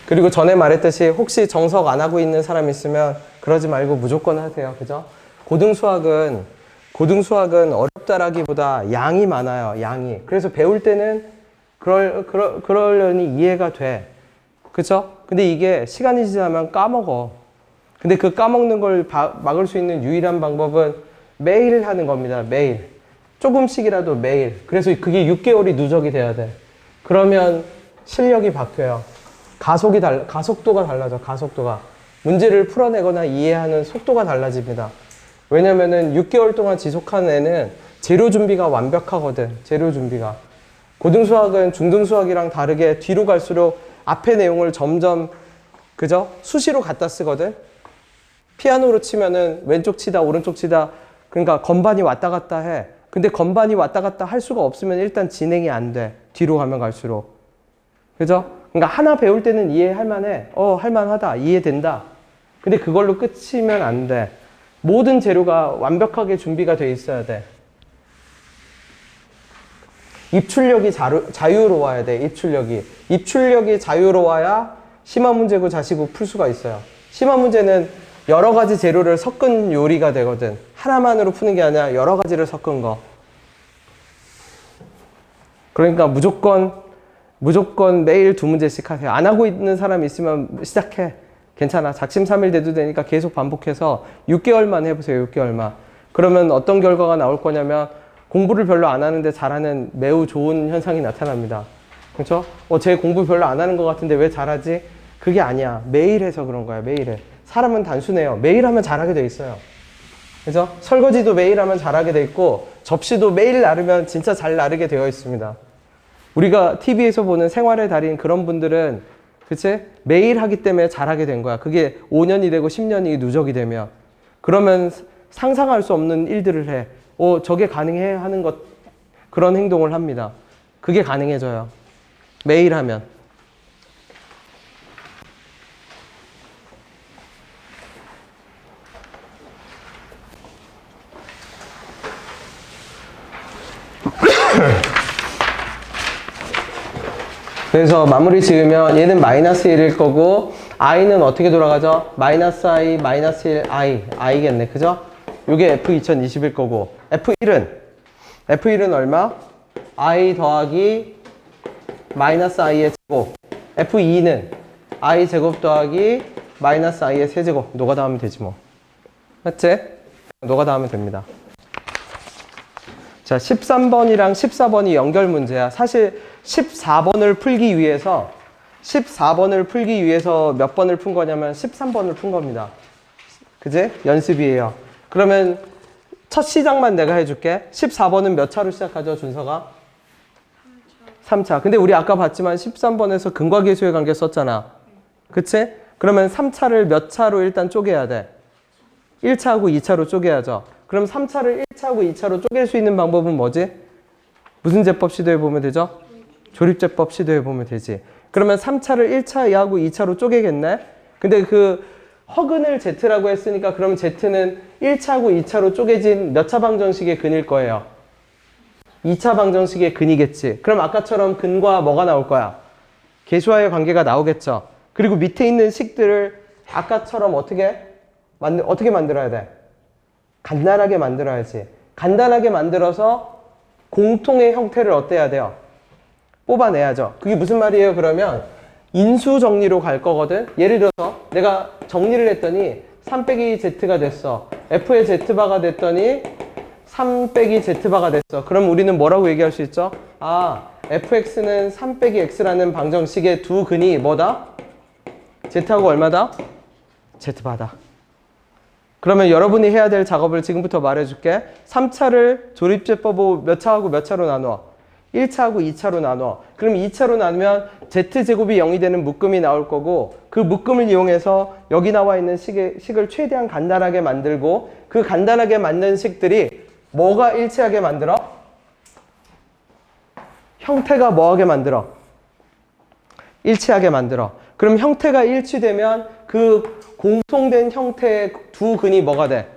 그리고 전에 말했듯이 혹시 정석 안 하고 있는 사람 있으면 그러지 말고 무조건 하세요. 그죠? 고등수학은 어렵다라기보다 양이 많아요. 양이. 그래서 배울 때는 그러려니 이해가 돼. 그죠? 근데 이게 시간이 지나면 까먹어. 근데 그 까먹는 걸 막을 수 있는 유일한 방법은 매일 하는 겁니다. 매일. 조금씩이라도 매일. 그래서 그게 6개월이 누적이 돼야 돼. 그러면 실력이 바뀌어요. 가속도가 달라져. 가속도가. 문제를 풀어내거나 이해하는 속도가 달라집니다. 왜냐면은 6개월 동안 지속한 애는 재료 준비가 완벽하거든. 재료 준비가. 고등수학은 중등수학이랑 다르게 뒤로 갈수록 앞의 내용을 점점 그죠? 수시로 갖다 쓰거든. 피아노로 치면은 왼쪽 치다 오른쪽 치다 그러니까 건반이 왔다 갔다 해. 근데 건반이 왔다 갔다 할 수가 없으면 일단 진행이 안 돼. 뒤로 가면 갈수록. 그죠? 그러니까 하나 배울 때는 이해할 만해. 할만하다. 이해된다. 근데 그걸로 끝이면 안 돼. 모든 재료가 완벽하게 준비가 돼 있어야 돼. 입출력이 자유로워야 돼. 입출력이 자유로워야 심화 문제고 자시고 풀 수가 있어요. 심화 문제는 여러 가지 재료를 섞은 요리가 되거든. 하나만으로 푸는 게 아니라 여러 가지를 섞은 거. 그러니까 무조건 매일 2문제씩 하세요. 안 하고 있는 사람 있으면 시작해. 괜찮아. 작심삼일 돼도 되니까 계속 반복해서 6개월만 해보세요. 6개월만. 그러면 어떤 결과가 나올 거냐면 공부를 별로 안 하는데 잘하는 매우 좋은 현상이 나타납니다. 그렇죠? 쟤 공부 별로 안 하는 것 같은데 왜 잘하지? 그게 아니야. 매일 해서 그런 거야. 매일 해. 사람은 단순해요. 매일 하면 잘하게 돼 있어요. 그래서 설거지도 매일 하면 잘하게 돼 있고 접시도 매일 나르면 진짜 잘 나르게 되어 있습니다. 우리가 TV에서 보는 생활의 달인 그런 분들은 그치? 매일 하기 때문에 잘하게 된 거야. 그게 5년이 되고 10년이 누적이 되면 그러면 상상할 수 없는 일들을 해. 저게 가능해 하는 것 그런 행동을 합니다. 그게 가능해져요. 매일 하면. 그래서 마무리 지으면 얘는 마이너스 1일 거고 i는 어떻게 돌아가죠? 마이너스 i, 마이너스 1, i겠네. 그죠? 요게 F 2020일 거고 F1은 얼마? i 더하기 마이너스 i의 제곱. F2는 i 제곱 더하기 마이너스 i의 세제곱. 노가다 하면 되지 뭐. 맞지? 노가다 하면 됩니다. 자, 13번이랑 14번이 연결 문제야. 사실 14번을 풀기 위해서 몇 번을 푼 거냐면 13번을 푼 겁니다. 그지? 연습이에요. 그러면 첫 시작만 내가 해줄게. 14번은 몇 차로 시작하죠, 준서가? 3차. 근데 우리 아까 봤지만 13번에서 근과 계수의 관계 썼잖아. 그치? 그러면 3차를 몇 차로 일단 쪼개야 돼? 1차하고 2차로 쪼개야죠. 그럼 3차를 1차하고 2차로 쪼갤 수 있는 방법은 뭐지? 무슨 제법 시도해 보면 되죠? 조립제법 시도해 보면 되지. 그러면 3차를 1차하고 2차로 쪼개겠네? 근데 그 허근을 Z라고 했으니까 그럼 Z는 1차하고 2차로 쪼개진 몇 차 방정식의 근일 거예요? 2차 방정식의 근이겠지. 그럼 아까처럼 근과 뭐가 나올 거야? 계수와의 관계가 나오겠죠. 그리고 밑에 있는 식들을 아까처럼 어떻게 만들어야 돼? 간단하게 만들어야지. 간단하게 만들어서 공통의 형태를 어때야 돼요? 뽑아내야죠. 그게 무슨 말이에요? 그러면 인수 정리로 갈 거거든. 예를 들어서 내가 정리를 했더니 3 빼기 Z가 됐어. F의 Z바가 됐더니 3 빼기 Z바가 됐어. 그럼 우리는 뭐라고 얘기할 수 있죠? fx는 3 빼기 x라는 방정식의 두 근이 뭐다? Z하고 얼마다? Z바다. 그러면 여러분이 해야 될 작업을 지금부터 말해줄게. 3차를 조립제법으로 몇 차하고 몇 차로 나눠? 1차하고 2차로 나눠. 그럼 2차로 나누면 Z제곱이 0이 되는 묶음이 나올 거고, 그 묶음을 이용해서 여기 나와 있는 식을 최대한 간단하게 만들고, 그 간단하게 만든 식들이 뭐가 일치하게 만들어? 형태가 뭐하게 만들어? 일치하게 만들어. 그럼 형태가 일치되면 그 공통된 형태의 두 근이 뭐가 돼?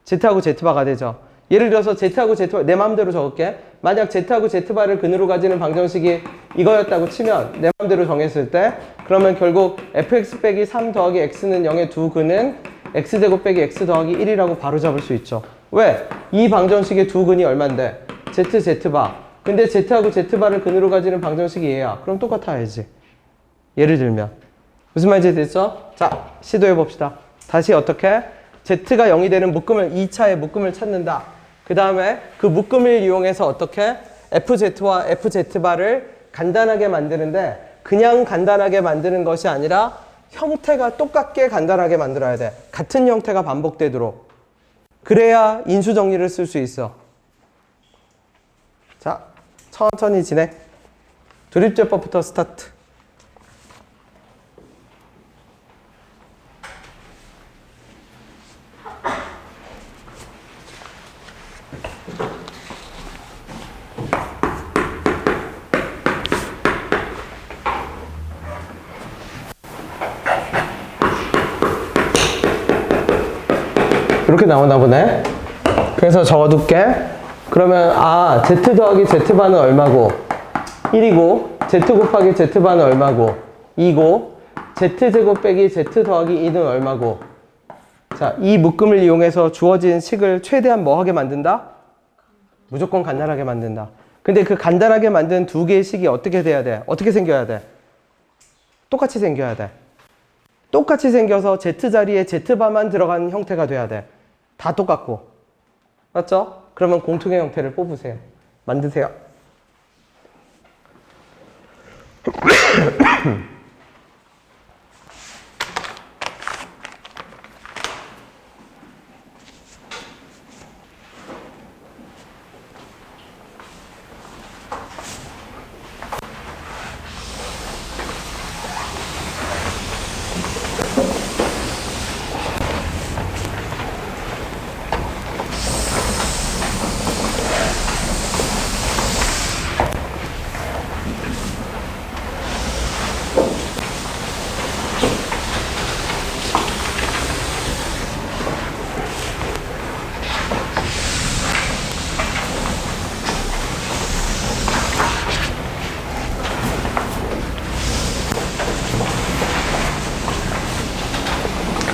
Z하고 Z바가 되죠. 예를 들어서 Z하고 Z바, 내 마음대로 적을게. 만약 Z하고 Z바를 근으로 가지는 방정식이 이거였다고 치면, 내 마음대로 정했을 때, 그러면 결국 fx 빼기 3 더하기 x는 0의 두 근은 x제곱 빼기 x 더하기 1이라고 바로 잡을 수 있죠. 왜? 이 방정식의 두 근이 얼만데? Z, Z바. 근데 Z하고 Z바를 근으로 가지는 방정식이 얘야. 그럼 똑같아야지. 예를 들면. 무슨 말인지 됐죠? 자, 시도해 봅시다. 다시 어떻게? Z가 0이 되는 묶음을, 2차의 묶음을 찾는다. 그 다음에 그 묶음을 이용해서 어떻게? FZ와 FZ바를 간단하게 만드는데, 그냥 간단하게 만드는 것이 아니라 형태가 똑같게 간단하게 만들어야 돼. 같은 형태가 반복되도록. 그래야 인수정리를 쓸 수 있어. 자, 천천히 진행. 조립제법부터 스타트. 이렇게 나오나 보네. 그래서 적어둘게. 그러면 Z 더하기 Z바는 얼마고? 1이고 Z 곱하기 Z바는 얼마고? 2고 Z제곱 빼기 Z 더하기 2는 얼마고? 자, 이 묶음을 이용해서 주어진 식을 최대한 뭐하게 만든다? 무조건 간단하게 만든다. 근데 그 간단하게 만든 두 개의 식이 어떻게 돼야 돼? 어떻게 생겨야 돼? 똑같이 생겨야 돼. 똑같이 생겨서 Z 자리에 Z바만 들어간 형태가 돼야 돼. 다 똑같고. 맞죠? 그러면 공통의 형태를 뽑으세요. 만드세요.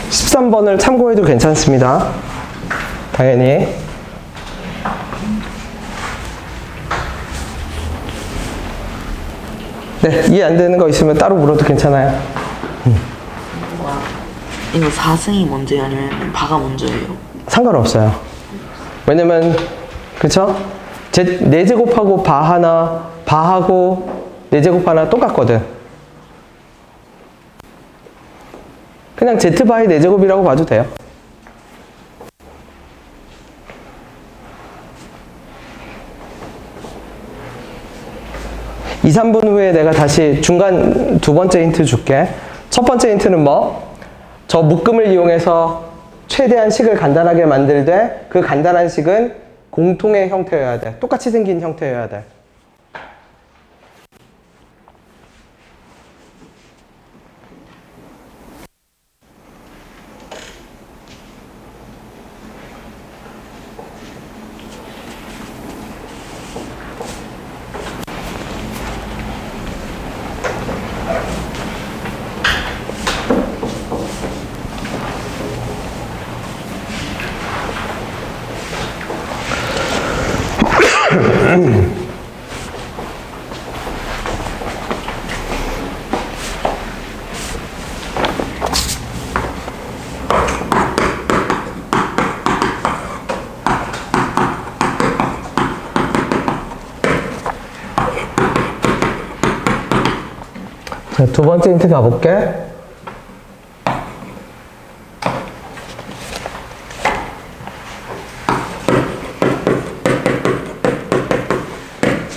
(13번을) 참고해도 괜찮습니다. 당연히. 네, 이해 안 되는 거 있으면 따로 물어도 괜찮아요. 이거 4승이 먼저예요? 아니면 바가 먼저예요? 상관없어요. 왜냐면, 그쵸? 4제곱하고 바 하나, 바하고 4제곱 하나 똑같거든. 그냥 Z바의 4제곱이라고 봐도 돼요. (2, 3분) 후에 내가 다시 중간 두 번째 힌트 줄게. 첫 번째 힌트는 뭐? 저 묶음을 이용해서 최대한 식을 간단하게 만들되 그 간단한 식은 공통의 형태여야 돼. 똑같이 생긴 형태여야 돼. 자, 두 번째 힌트 가볼게.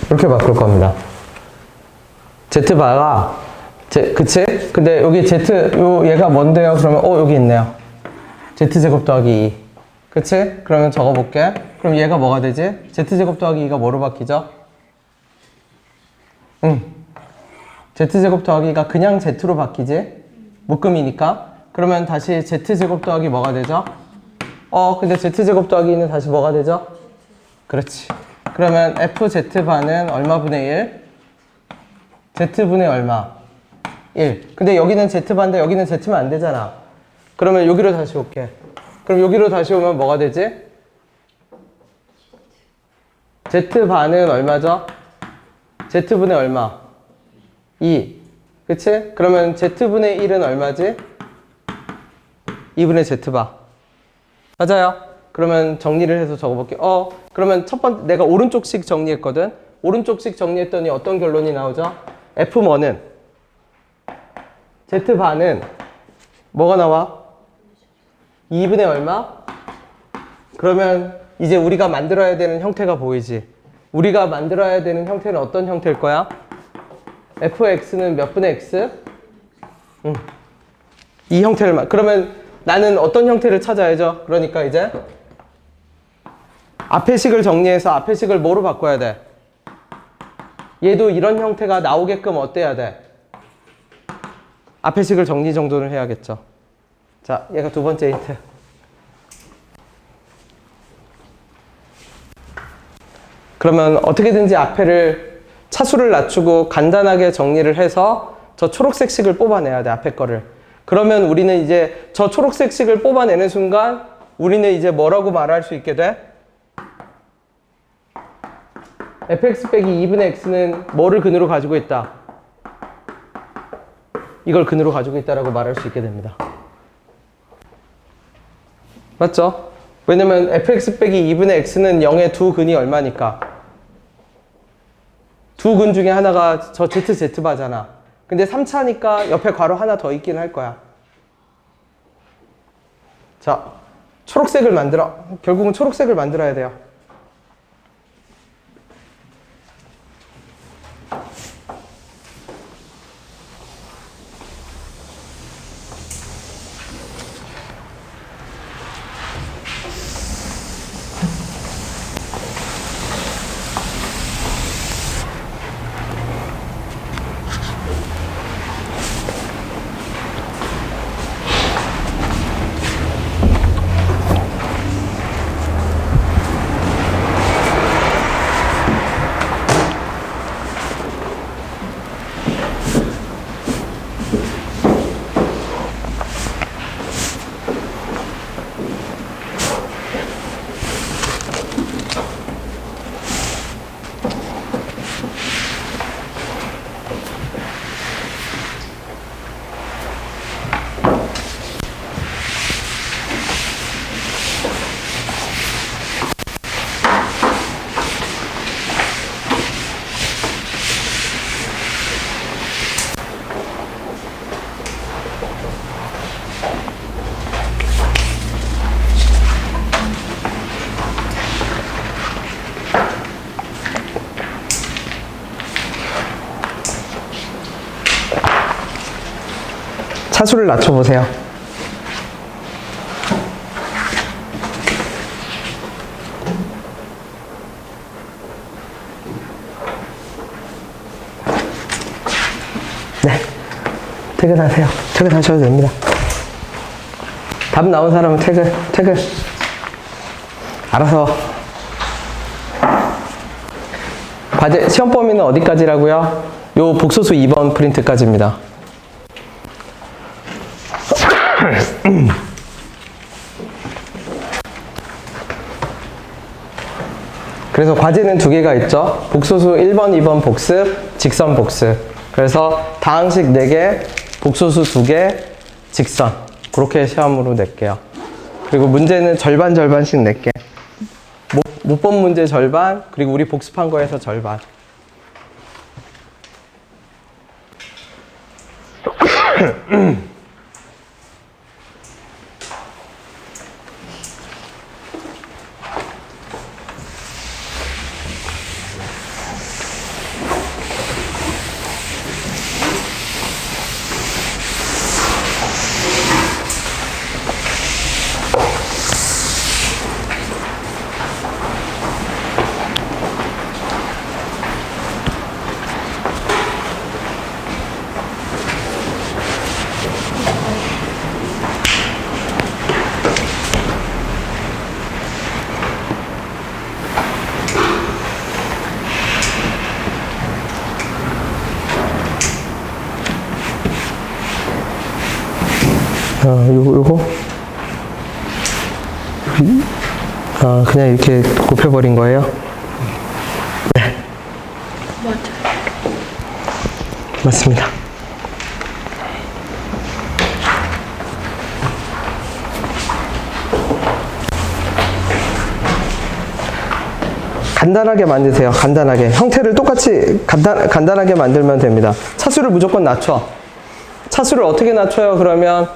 이렇게 바꿀 겁니다. Z바가, 그치? 근데 여기 Z, 얘가 뭔데요? 그러면, 여기 있네요. Z제곱 더하기 2. 그치? 그러면 적어볼게. 그럼 얘가 뭐가 되지? Z제곱 더하기 2가 뭐로 바뀌죠? Z제곱 더하기가 그냥 Z로 바뀌지? 묶음이니까. 그러면 다시 Z제곱 더하기 뭐가 되죠? 근데 Z제곱 더하기는 다시 뭐가 되죠? 그렇지. 그러면 FZ반은 얼마분의 1? Z분의 얼마? 1. 근데 여기는 Z반인데 여기는 Z면 안 되잖아. 그러면 여기로 다시 올게. 그럼 여기로 다시 오면 뭐가 되지? Z반은 얼마죠? Z분의 얼마? 2. 그치? 그러면 Z분의 1은 얼마지? 2분의 Z바. 맞아요. 그러면 정리를 해서 적어볼게. 그러면 첫 번째, 내가 오른쪽씩 정리했거든? 오른쪽씩 정리했더니 어떤 결론이 나오죠? F1은 Z반은 뭐가 나와? 2분의 얼마? 그러면 이제 우리가 만들어야 되는 형태가 보이지? 우리가 만들어야 되는 형태는 어떤 형태일 거야? fx는 몇 분의 x? 이 형태를 그러면 나는 어떤 형태를 찾아야죠? 그러니까 이제 앞의 식을 정리해서 앞의 식을 뭐로 바꿔야 돼? 얘도 이런 형태가 나오게끔 어때야 돼? 앞의 식을 정리 정돈을 해야겠죠. 자, 얘가 두 번째 힌트. 그러면 어떻게든지 앞에를 차수를 낮추고 간단하게 정리를 해서 저 초록색 식을 뽑아내야 돼, 앞에 거를. 그러면 우리는 이제 저 초록색 식을 뽑아내는 순간 우리는 이제 뭐라고 말할 수 있게 돼? fx 빼기 2분의 x는 뭐를 근으로 가지고 있다? 이걸 근으로 가지고 있다라고 말할 수 있게 됩니다. 맞죠? 왜냐면 fx 빼기 2분의 x는 0의 두 근이 얼마니까? 두 근 중에 하나가 저 ZZ바잖아. 근데 3차니까 옆에 괄호 하나 더 있긴 할 거야. 자, 초록색을 결국은 초록색을 만들어야 돼요. 차수를 낮춰보세요. 네. 퇴근하세요. 퇴근하셔도 됩니다. 답 나온 사람은 퇴근. 알아서. 과제, 시험 범위는 어디까지라고요? 요 복소수 2번 프린트까지입니다. 그래서 과제는 두 개가 있죠. 복소수 1번, 2번 복습, 직선 복습. 그래서 다항식 4개, 복소수 2개, 직선. 그렇게 시험으로 낼게요. 그리고 문제는 절반씩 낼게. 못 본 문제 절반, 그리고 우리 복습한 거에서 절반. 요거. 그냥 이렇게 곱해버린 거예요? 네. 맞아요. 맞습니다. 간단하게 만드세요. 간단하게. 형태를 똑같이 간단하게 만들면 됩니다. 차수를 무조건 낮춰. 차수를 어떻게 낮춰요? 그러면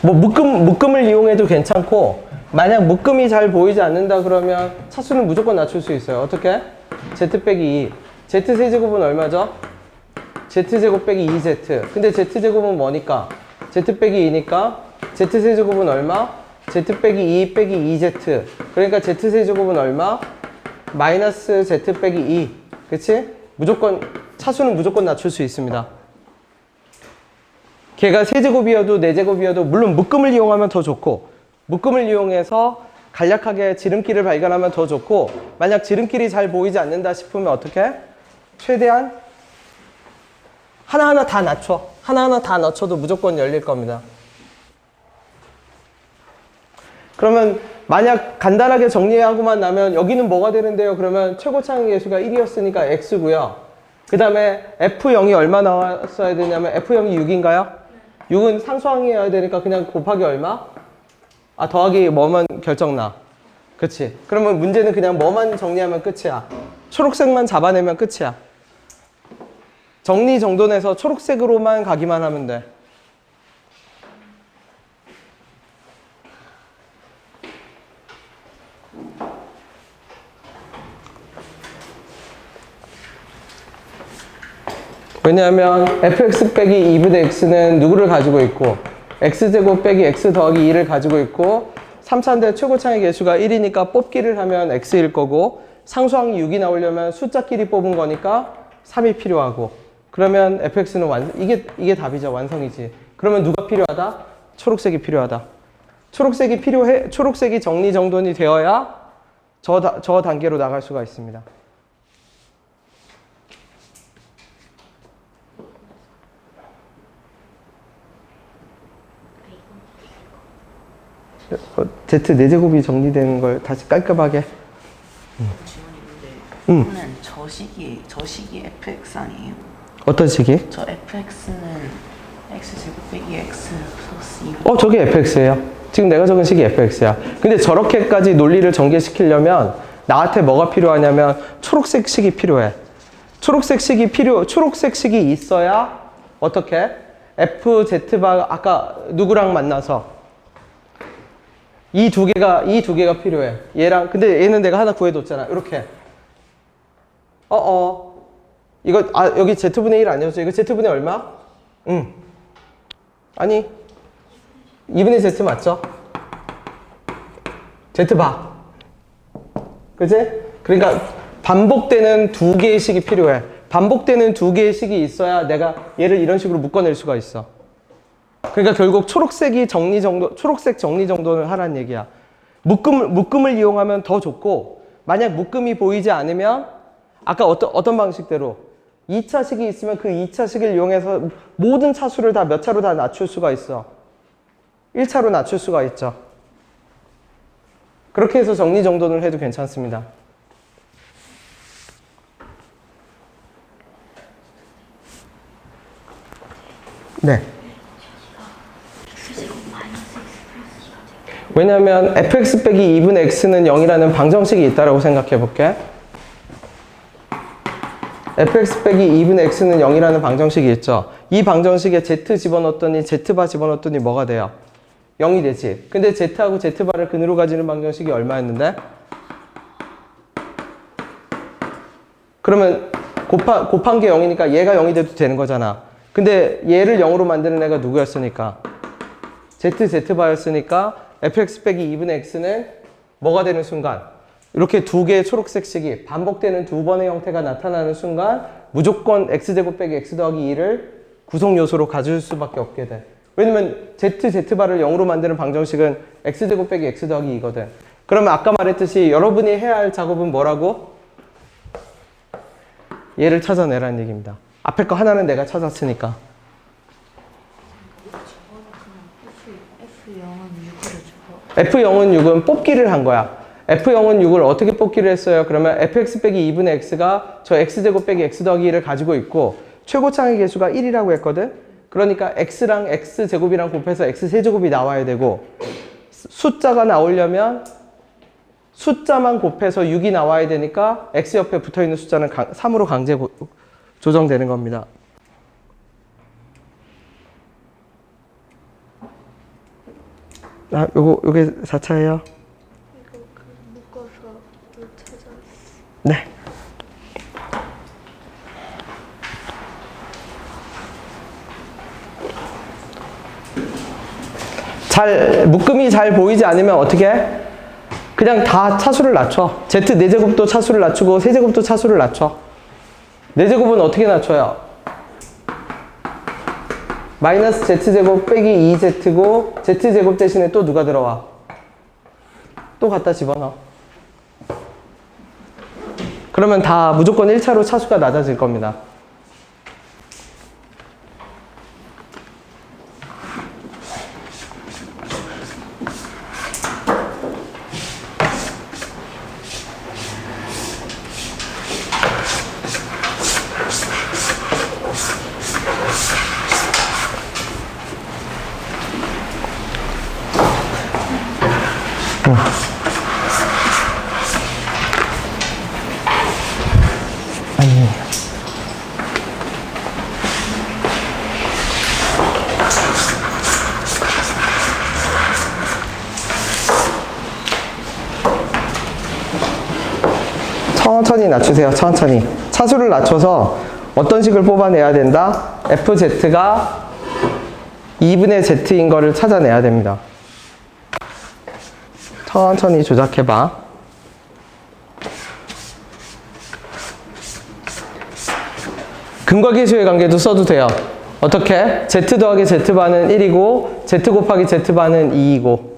뭐 묶음을 이용해도 괜찮고, 만약 묶음이 잘 보이지 않는다 그러면 차수는 무조건 낮출 수 있어요. 어떻게? z 빼기 2. z 세제곱은 얼마죠? z제곱 빼기 2z. 근데 z제곱은 뭐니까? z 빼기 2니까 z 세제곱은 얼마? z 빼기 2 빼기 2z. 그러니까 z 세제곱은 얼마? 마이너스 z 빼기 2. 그치? 무조건 차수는 무조건 낮출 수 있습니다. 걔가 세제곱이어도 네제곱이어도 물론 묶음을 이용하면 더 좋고, 묶음을 이용해서 간략하게 지름길을 발견하면 더 좋고, 만약 지름길이 잘 보이지 않는다 싶으면 어떻게? 최대한 하나하나 다 낮춰. 하나하나 다 낮춰도 무조건 열릴 겁니다. 그러면 만약 간단하게 정리하고만 나면 여기는 뭐가 되는데요? 그러면 최고차항의 계수가 1이었으니까 x고요. 그 다음에 f0이 얼마 나왔어야 되냐면 f0이 6인가요? 6은 상수항이어야 되니까 그냥 곱하기 얼마? 더하기 뭐만 결정나. 그치? 그러면 문제는 그냥 뭐만 정리하면 끝이야. 초록색만 잡아내면 끝이야. 정리정돈해서 초록색으로만 가기만 하면 돼. 왜냐하면 fx 빼기 2분의 x는 누구를 가지고 있고, x제곱 빼기 x 더하기 2를 가지고 있고, 3차인데 최고차의 계수가 1이니까 뽑기를 하면 x일 거고, 상수항이 6이 나오려면 숫자끼리 뽑은 거니까 3이 필요하고, 그러면 fx는 이게 답이죠. 완성이지. 그러면 누가 필요하다? 초록색이 필요하다. 초록색이 필요해. 초록색이 정리정돈이 되어야 저 단계로 나갈 수가 있습니다. Z 4제곱이 정리되는 걸 다시 깔끔하게. 질문이 있는데, 이거는 저 식이 fx 아니에요? 어떤 식이? 저 fx는 x제곱 빼기 x 플러스 2. 저게 fx예요. 지금 내가 적은 식이 fx야. 근데 저렇게까지 논리를 전개시키려면 나한테 뭐가 필요하냐면 초록색 식이 필요해. 초록색 식이 있어야 어떻게? fz바 아까 누구랑 만나서 이 두 개가 필요해. 얘랑, 근데 얘는 내가 하나 구해뒀잖아. 이렇게. 이거, 여기 z분의 1 아니었어? 이거 z분의 얼마? 아니. 2분의 z 맞죠? z바. 그치? 그러니까 반복되는 두 개의 식이 필요해. 반복되는 두 개의 식이 있어야 내가 얘를 이런 식으로 묶어낼 수가 있어. 그러니까 결국 초록색 정리정돈을 하라는 얘기야. 묶음을 이용하면 더 좋고, 만약 묶음이 보이지 않으면 아까 어떤 방식대로 2차식이 있으면 그 2차식을 이용해서 모든 차수를 다 몇 차로 다 낮출 수가 있어. 1차로 낮출 수가 있죠. 그렇게 해서 정리정돈을 해도 괜찮습니다. 네. 왜냐하면 fx 빼기 2분의 x는 0이라는 방정식이 있다고 생각해 볼게. fx 빼기 2분의 x는 0이라는 방정식이 있죠. 이 방정식에 z 집어넣었더니 z바 집어넣었더니 뭐가 돼요? 0이 되지. 근데 z하고 z바를 근으로 가지는 방정식이 얼마였는데? 그러면 곱한 게 0이니까 얘가 0이 돼도 되는 거잖아. 근데 얘를 0으로 만드는 애가 누구였으니까? z바였으니까 fx 빼기 2분의 x는 뭐가 되는 순간? 이렇게 두 개의 초록색 식이 반복되는 두 번의 형태가 나타나는 순간 무조건 x제곱 빼기 x 더하기 2를 구성 요소로 가질 수밖에 없게 돼. 왜냐면 z바를 0으로 만드는 방정식은 x제곱 빼기 x 더하기 2거든. 그러면 아까 말했듯이 여러분이 해야 할 작업은 뭐라고? 얘를 찾아내라는 얘기입니다. 앞에 거 하나는 내가 찾았으니까. F0은 6은 뽑기를 한 거야. F0은 6을 어떻게 뽑기를 했어요? 그러면 fx 빼기 2분의 x가 저 x제곱 빼기 x 더하기 1을 가지고 있고 최고차의 개수가 1이라고 했거든? 그러니까 x랑 x제곱이랑 곱해서 x세제곱이 나와야 되고 숫자가 나오려면 숫자만 곱해서 6이 나와야 되니까 x 옆에 붙어있는 숫자는 3으로 강제 조정되는 겁니다. 요게 4차예요? 이거 묶어서 찾아. 네. 묶음이 잘 보이지 않으면 어떻게 해? 그냥 다 차수를 낮춰. z 4제곱도 차수를 낮추고 세제곱도 차수를 낮춰. 4제곱은 어떻게 낮춰요? 마이너스 z제곱 빼기 2z고 z제곱 대신에 또 누가 들어와? 또 갖다 집어넣어. 그러면 다 무조건 1차로 차수가 낮아질 겁니다. 천천히 낮추세요. 천천히. 차수를 낮춰서 어떤 식을 뽑아내야 된다? fz가 2분의 z인 거를 찾아내야 됩니다. 천천히 조작해봐. 근과계수의 관계도 써도 돼요. 어떻게? z 더하기 z반은 1이고 z 곱하기 z반은 2이고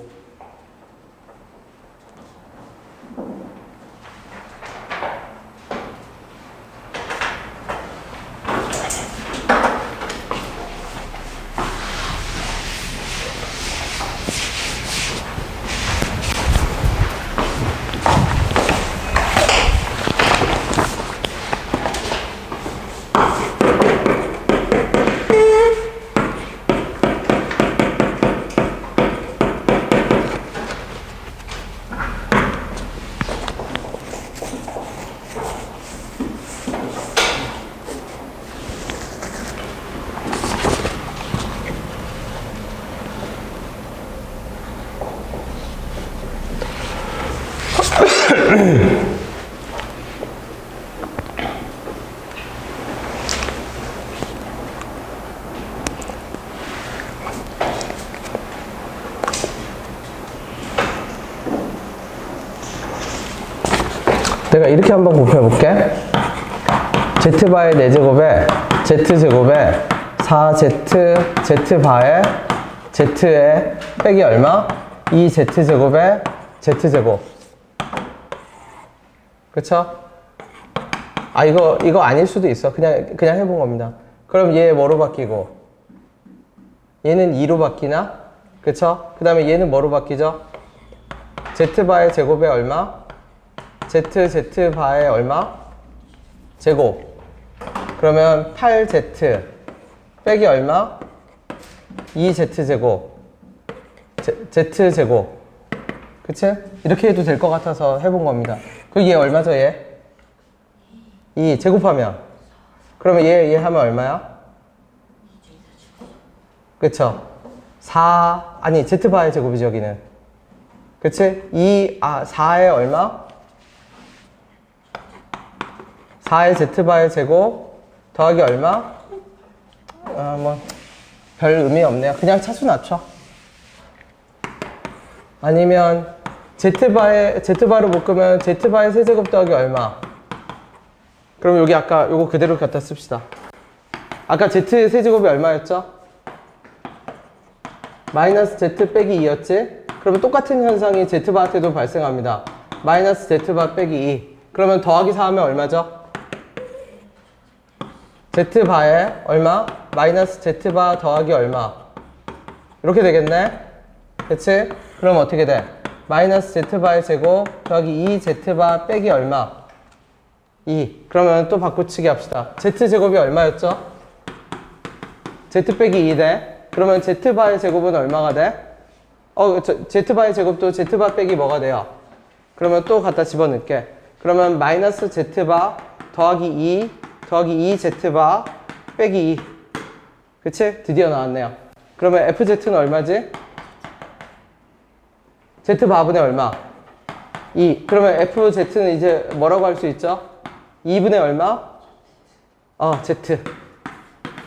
내가 이렇게 한번 곱해볼게. z바의 4제곱에 z제곱에 4z z바의 z에 빼기 얼마? 2z제곱에 z제곱. 그쵸? 아 이거 아닐 수도 있어. 그냥 해본 겁니다. 그럼 얘 뭐로 바뀌고 얘는 2로 바뀌나? 그쵸? 그 다음에 얘는 뭐로 바뀌죠? z바의 제곱에 얼마? z바의 얼마? 제곱. 그러면 8z 빼기 얼마? 2z제곱 z제곱. 그치? 이렇게 해도 될 것 같아서 해본 겁니다. 그럼 얘 얼마죠 얘? 2 제곱하면 그러면 얘 하면 얼마야? 그쵸? 4 아니 z바의 제곱이죠 여기는. 그치? 4의 얼마? 4의 z바의 제곱 더하기 얼마? 뭐 별 의미 없네요. 그냥 차수 낮춰. 아니면 z바로 묶으면 z바의 세제곱 더하기 얼마? 그럼 여기 아까 요거 그대로 갖다 씁시다. 아까 z 세제곱이 얼마였죠? 마이너스 z 빼기 2였지? 그러면 똑같은 현상이 z바한테도 발생합니다. 마이너스 z바 빼기 2. 그러면 더하기 4 하면 얼마죠? z바에 얼마? 마이너스 z바 더하기 얼마? 이렇게 되겠네? 그치? 그럼 어떻게 돼? 마이너스 z바의 제곱 더하기 2z바 빼기 얼마? 2. 그러면 또 바꾸치기 합시다. z제곱이 얼마였죠? z 빼기 2 돼. 그러면 z바의 제곱은 얼마가 돼? z바의 제곱도 z바 빼기 뭐가 돼요? 그러면 또 갖다 집어넣을게. 그러면 마이너스 z바 더하기 2 더하기 2z바 빼기 2. 그치? 드디어 나왔네요. 그러면 fz는 얼마지? z바분의 얼마? 2. 그러면 fz는 이제 뭐라고 할 수 있죠? 2분의 얼마? z.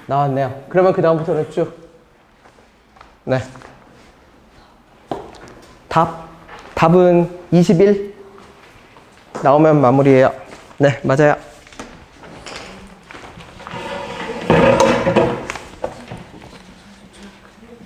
나왔네요. 그러면 그 다음부터는 쭉. 네. 답은 21. 나오면 마무리해요. 네, 맞아요.